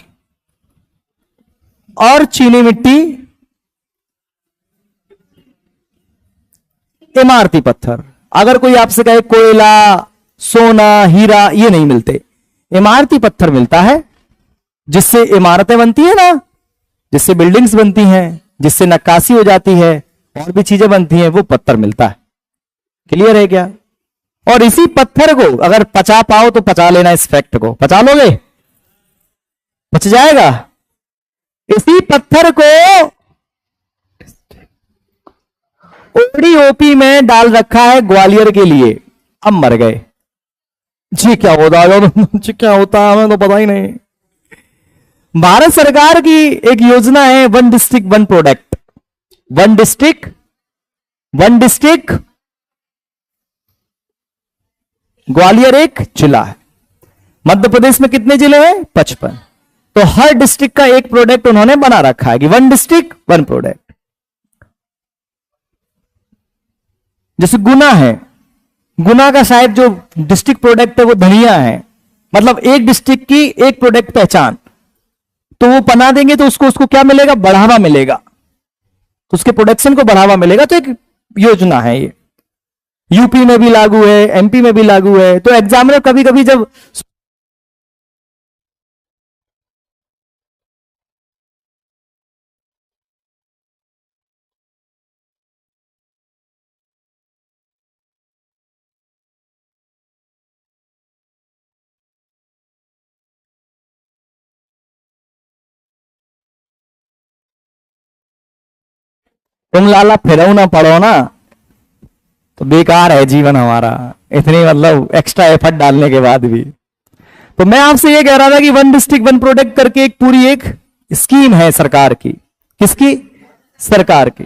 और चीनी मिट्टी। इमारती पत्थर, अगर कोई आपसे कहे कोयला, सोना, हीरा, ये नहीं मिलते। इमारती पत्थर मिलता है, जिससे इमारतें बनती है ना, जिससे बिल्डिंग्स बनती हैं, जिससे नक्काशी हो जाती है, और भी चीजें बनती हैं, वो पत्थर मिलता है। क्लियर है क्या? और इसी पत्थर को अगर पचा पाओ तो पचा लेना, इस फैक्ट को पचा लोगे, बच जाएगा। इसी पत्थर को ओडीओपी में डाल रखा है ग्वालियर के लिए। अब मर गए जी, क्या होता है जी, क्या होता है हमें तो पता ही नहीं। भारत सरकार की एक योजना है, one district one product. One district one district, Gwalior एक जिला है। मध्य प्रदेश में कितने जिले हैं? 55। तो हर डिस्ट्रिक्ट का एक प्रोडक्ट उन्होंने बना रखा है कि वन डिस्ट्रिक्ट वन प्रोडक्ट। जैसे गुना है, गुना का शायद जो डिस्ट्रिक्ट प्रोडक्ट है वो धनिया है, मतलब एक डिस्ट्रिक्ट की एक प्रोडक्ट पहचान। तो वो बना देंगे तो उसको क्या मिलेगा? बढ़ावा मिलेगा, तो उसके प्रोडक्शन को बढ़ावा मिलेगा। तो एक योजना है ये, यूपी में भी लागू है, एमपी में भी लागू है। तो एग्जामिनर कभी कभी जब तुम लाला फिरो ना पढ़ो ना तो बेकार है जीवन हमारा, इतनी मतलब एक्स्ट्रा एफर्ट डालने के बाद भी। तो मैं आपसे ये कह रहा था कि वन डिस्ट्रिक्ट वन प्रोडक्ट करके एक पूरी एक स्कीम है सरकार की। किसकी? सरकार की।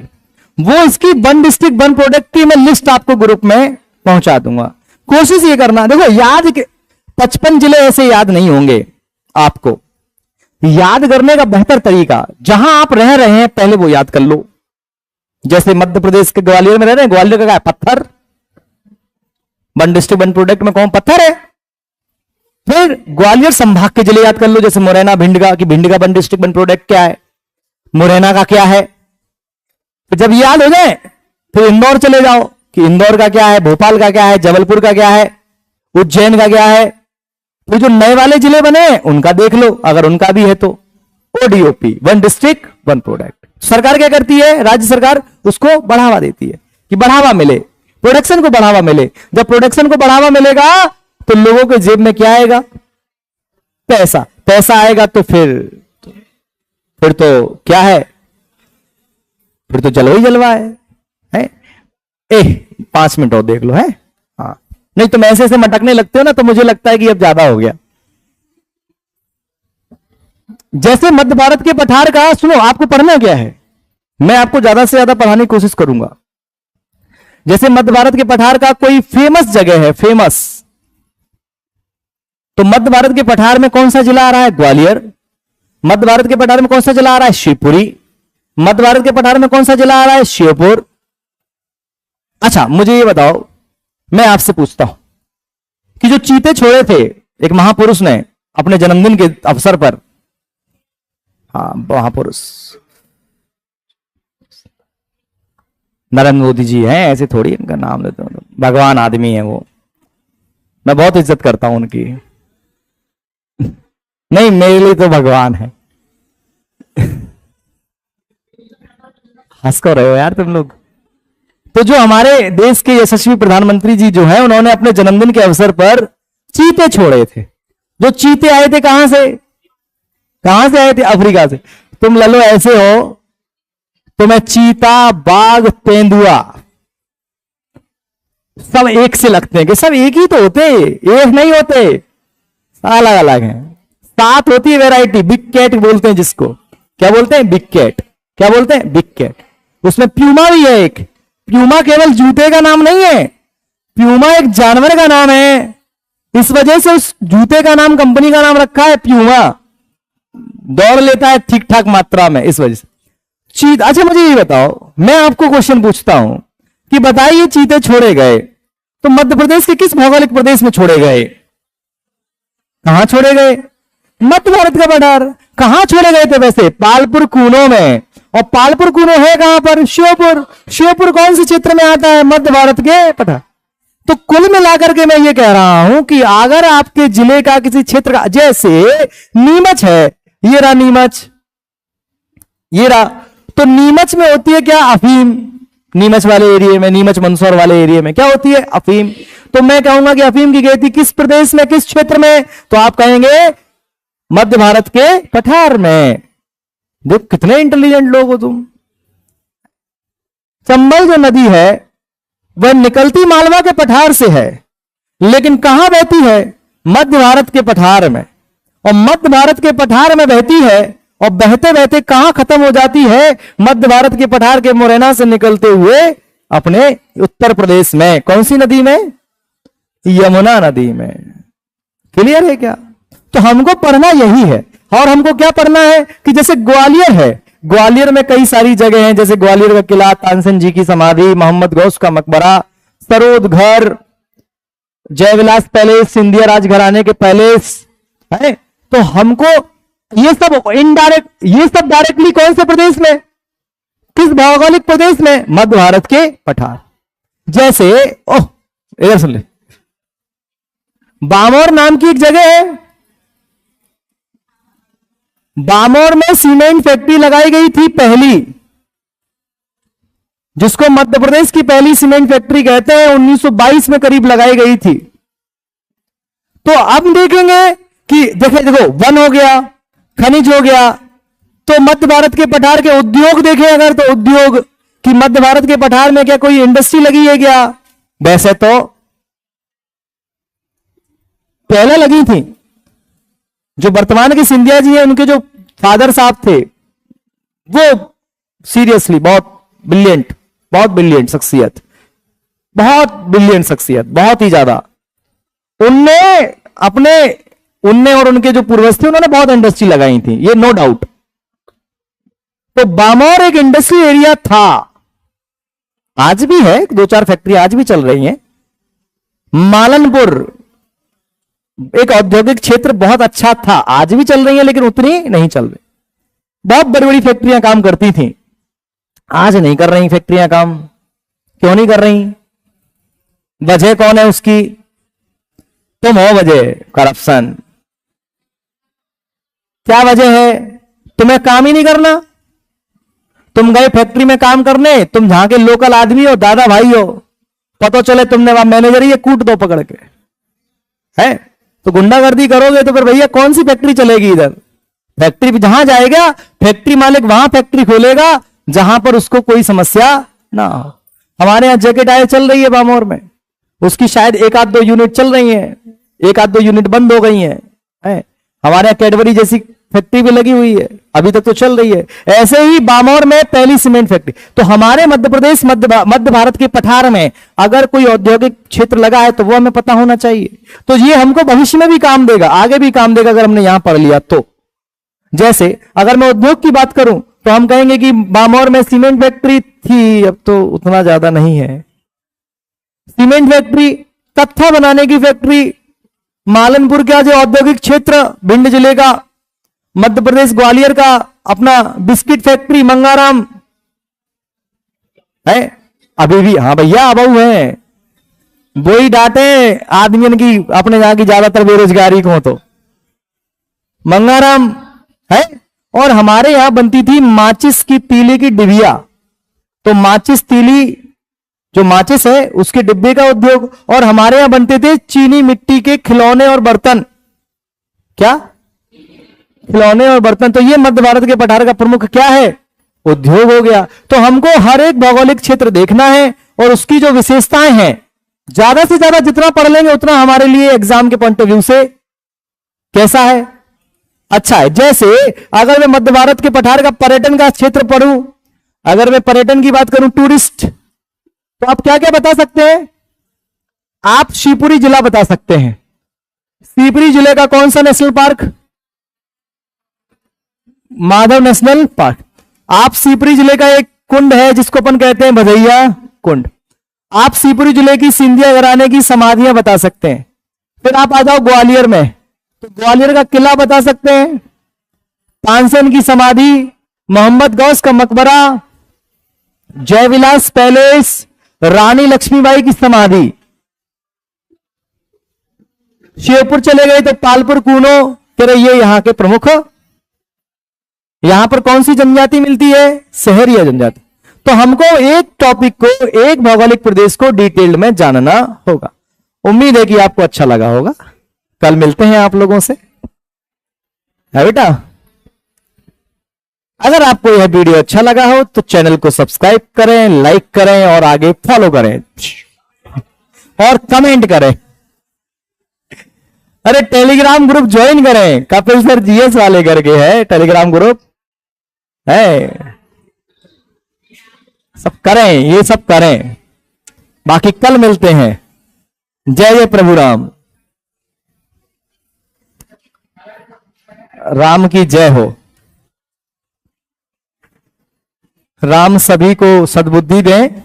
वो इसकी वन डिस्ट्रिक्ट वन प्रोडक्ट की मैं लिस्ट आपको ग्रुप में पहुंचा दूंगा। कोशिश ये करना, देखो याद 55 जिले ऐसे याद नहीं होंगे आपको। याद करने का बेहतर तरीका, जहां आप रह रहे हैं पहले वो याद कर लो। जैसे मध्य प्रदेश के ग्वालियर में रह रहे हैं, ग्वालियर का क्या है? पत्थर। वन डिस्ट्रिक्ट वन प्रोडक्ट में कौन? पत्थर है। फिर ग्वालियर संभाग के जिले याद कर लो, जैसे मुरैना भिंड का, कि भिंड का वन डिस्ट्रिक्ट वन प्रोडक्ट क्या है, मुरैना का क्या है। तो जब याद हो जाए फिर इंदौर चले जाओ कि इंदौर का क्या है, भोपाल का क्या है, जबलपुर का क्या है, उज्जैन का क्या है। फिर जो नए वाले जिले बने उनका देख लो, अगर उनका भी है तो। ODOP, one district one product. सरकार क्या करती है? राज्य सरकार उसको बढ़ावा देती है कि बढ़ावा मिले, प्रोडक्शन को बढ़ावा मिले। जब प्रोडक्शन को बढ़ावा मिलेगा तो लोगों के जेब में क्या आएगा? पैसा। पैसा आएगा तो फिर तो क्या है? फिर तो जलवा ही जलवा है? 5 मिनट और देख लो है। हाँ, नहीं तो मैं ऐसे मटकने लगते हो ना तो मुझे लगता है कि अब ज्यादा हो गया। जैसे मध्य भारत के पठार का, सुनो आपको पढ़ना क्या है, मैं आपको ज्यादा से ज्यादा पढ़ाने की कोशिश करूंगा। जैसे मध्य भारत के पठार का कोई फेमस जगह है, फेमस, तो मध्य भारत के पठार में कौन सा जिला आ रहा है? ग्वालियर। मध्य भारत के पठार में कौन सा जिला आ रहा है? शिवपुरी। मध्य भारत के पठार में कौन सा जिला आ रहा है? श्योपुर। अच्छा मुझे ये बताओ, मैं आपसे पूछता हूं कि जो चीते छोड़े थे एक महापुरुष ने अपने जन्मदिन के अवसर पर, हाँ महापुरुष नरेंद्र मोदी जी हैं, ऐसे थोड़ी इनका नाम लेते हूं, भगवान आदमी है वो, मैं बहुत इज्जत करता हूं उनकी। नहीं मेरे लिए तो भगवान है। हंस कर रहे हो यार तुम लोग। तो जो हमारे देश के यशस्वी प्रधानमंत्री जी जो हैं, उन्होंने अपने जन्मदिन के अवसर पर चीते छोड़े थे। जो चीते आए थे कहां से? कहां से आए थे? अफ्रीका से। तुम ललो ऐसे हो तो मैं चीता, बाघ, तेंदुआ सब एक से लगते हैं कि सब एक ही तो होते, एक नहीं होते, अलग अलग हैं। 7 होती है वैरायटी। बिग कैट बोलते हैं जिसको, क्या बोलते हैं? Big cat. क्या बोलते हैं? Big cat. उसमें प्यूमा भी है एक। प्यूमा केवल जूते का नाम नहीं है, प्यूमा एक जानवर का नाम है। इस वजह से उस जूते का नाम, कंपनी का नाम रखा है प्यूमा। दौड़ लेता है ठीक ठाक मात्रा में, इस वजह से चीत। अच्छा मुझे ये बताओ, मैं आपको क्वेश्चन पूछता हूं कि बताइए चीते छोड़े गए तो मध्य प्रदेश के किस भौगोलिक प्रदेश में छोड़े गए? कहां छोड़े गए? मध्य भारत का पठार। कहां छोड़े गए थे वैसे? पालपुर कूनो में। और पालपुर कूनो है कहां पर? श्योपुर। श्योपुर कौन से क्षेत्र में आता है? मध्य भारत के पठार। तो कुल मिलाकर के मैं ये कह रहा हूं कि अगर आपके जिले का किसी क्षेत्र का, जैसे नीमच है, ये रहा नीमच, ये रहा, तो नीमच में होती है क्या? अफीम। नीमच वाले एरिया में, नीमच मंदसौर वाले एरिया में क्या होती है? अफीम। तो मैं कहूंगा कि अफीम की खेती किस प्रदेश में, किस क्षेत्र में? तो आप कहेंगे मध्य भारत के पठार में। देख कितने इंटेलिजेंट लोग हो तुम। चंबल जो नदी है वह निकलती मालवा के पठार से है, लेकिन कहां बहती है? मध्य भारत के पठार में। और मध्य भारत के पठार में बहती है और बहते बहते कहां खत्म हो जाती है? मध्य भारत के पठार के मुरैना से निकलते हुए अपने उत्तर प्रदेश में। कौन सी नदी में? यमुना नदी में। क्लियर है क्या? तो हमको पढ़ना यही है। और हमको क्या पढ़ना है कि जैसे ग्वालियर है, ग्वालियर में कई सारी जगह हैं, जैसे ग्वालियर का किला, तानसेन जी की समाधि, मोहम्मद गौस का मकबरा, सरोद घर, जयविलास पैलेस, सिंधिया राजघराने के पैलेस है। तो हमको ये सब इनडायरेक्ट, ये सब डायरेक्टली कौन से प्रदेश में, किस भौगोलिक प्रदेश में? मध्य भारत के पठार। जैसे ओह इधर सुन ले, बामौर नाम की एक जगह है, बामौर में सीमेंट फैक्ट्री लगाई गई थी पहली, जिसको मध्य प्रदेश की पहली सीमेंट फैक्ट्री कहते हैं। 1922 में करीब लगाई गई थी। तो अब देखेंगे कि देखो वन हो गया, खनिज हो गया, तो मध्य भारत के पठार के उद्योग देखें अगर, तो उद्योग कि मध्य भारत के पठार में क्या कोई इंडस्ट्री लगी है क्या? वैसे तो पहले लगी थी। जो वर्तमान के सिंधिया जी हैं, उनके जो फादर साहब थे, वो सीरियसली बहुत ब्रिलियंट शख्सियत, बहुत ब्रिलियंट शख्सियत, बहुत ही ज्यादा। उनने और उनके जो पूर्वज थे, उन्होंने बहुत इंडस्ट्री लगाई थी, ये नो डाउट। तो बामौर एक इंडस्ट्री एरिया था, आज भी है, 2-4 फैक्ट्री आज भी चल रही हैं। मालनपुर एक औद्योगिक क्षेत्र बहुत अच्छा था, आज भी चल रही है, लेकिन उतनी नहीं चल रही। बहुत बड़ी बड़ी फैक्ट्रियां काम करती थी, आज नहीं कर रही फैक्ट्रियां काम। क्यों नहीं कर रही? वजह कौन है उसकी? तुम हो वजह, करप्शन। क्या वजह है? तुम्हें काम ही नहीं करना। तुम गए फैक्ट्री में काम करने, तुम जहां के लोकल आदमी हो, दादा भाई हो, पता चले तुमने वहां मैनेजर ही कूट दो पकड़ के, है तो गुंडागर्दी करोगे तो फिर भैया कौन सी फैक्ट्री चलेगी इधर? फैक्ट्री जहां जाएगा, फैक्ट्री मालिक वहां फैक्ट्री खोलेगा जहां पर उसको कोई समस्या ना हो। हमारे यहां जैकेट आए चल रही है बामौर में, उसकी शायद 1-2 यूनिट चल रही है, 1-2 यूनिट बंद हो गई है। हमारे यहां कैडबरी जैसी फैक्ट्री भी लगी हुई है, अभी तक तो चल रही है। ऐसे ही बामौर में पहली सीमेंट फैक्ट्री। तो हमारे मध्य प्रदेश, मध्य भारत के पठार में अगर कोई औद्योगिक क्षेत्र लगा है तो वो हमें पता होना चाहिए। तो ये हमको भविष्य में भी काम देगा, आगे भी काम देगा, अगर हमने यहां पढ़ लिया तो। जैसे अगर मैं उद्योग की बात करूं तो हम कहेंगे कि बामौर में सीमेंट फैक्ट्री थी, अब तो उतना ज्यादा नहीं है। सीमेंट फैक्ट्री, तख्ता बनाने की फैक्ट्री, मालनपुर का जो औद्योगिक क्षेत्र भिंड जिले का, मध्य प्रदेश ग्वालियर का अपना बिस्किट फैक्ट्री मंगाराम है अभी भी। हाँ भैया अबू है, वो ही डांटे आदमियों की अपने यहां की ज्यादातर बेरोजगारी को। तो मंगाराम है। और हमारे यहां बनती थी माचिस की तीली की डिबिया। तो माचिस तीली, जो माचिस है उसके डिब्बे का उद्योग। और हमारे यहां बनते थे चीनी मिट्टी के खिलौने और बर्तन। क्या? खिलौने और बर्तन। तो ये मध्य भारत के पठार का प्रमुख क्या है? उद्योग हो गया। तो हमको हर एक भौगोलिक क्षेत्र देखना है और उसकी जो विशेषताएं हैं, ज्यादा से ज्यादा जितना पढ़ लेंगे उतना हमारे लिए एग्जाम के पॉइंट ऑफ व्यू से कैसा है, अच्छा है। जैसे अगर मैं मध्य भारत के पठार का पर्यटन का क्षेत्र पढ़ूं, अगर मैं पर्यटन की बात करूं, टूरिस्ट, तो आप क्या क्या बता सकते हैं? आप शिवपुरी जिला बता सकते हैं। शिवपुरी जिले का कौन सा national park? Madhav national park. आप शिवपुरी जिले का एक कुंड है जिसको अपन कहते हैं भदैया कुंड। आप शिवपुरी जिले की सिंधिया घराने की समाधियां बता सकते हैं। फिर आप आ जाओ ग्वालियर में, तो ग्वालियर का किला बता सकते हैं, तानसेन की समाधि, मोहम्मद गौस का मकबरा, जयविलास पैलेस, रानी लक्ष्मीबाई की समाधि। शिवपुर चले गए तो पालपुर कूनो, फिर ये यहां के प्रमुख। यहां पर कौन सी जनजाति मिलती है? सहरिया जनजाति। तो हमको एक टॉपिक को, एक भौगोलिक प्रदेश को डिटेल्ड में जानना होगा। उम्मीद है कि आपको अच्छा लगा होगा। कल मिलते हैं आप लोगों से, है बेटा। अगर आपको यह वीडियो अच्छा लगा हो तो चैनल को सब्सक्राइब करें, लाइक करें और आगे फॉलो करें और कमेंट करें। अरे टेलीग्राम ग्रुप ज्वाइन करें, कपिल सर जीएस वाले करके है टेलीग्राम ग्रुप है। सब करें, ये सब करें। बाकी कल मिलते हैं। जय जय प्रभु राम। राम की जय हो। राम सभी को सद्बुद्धि दें।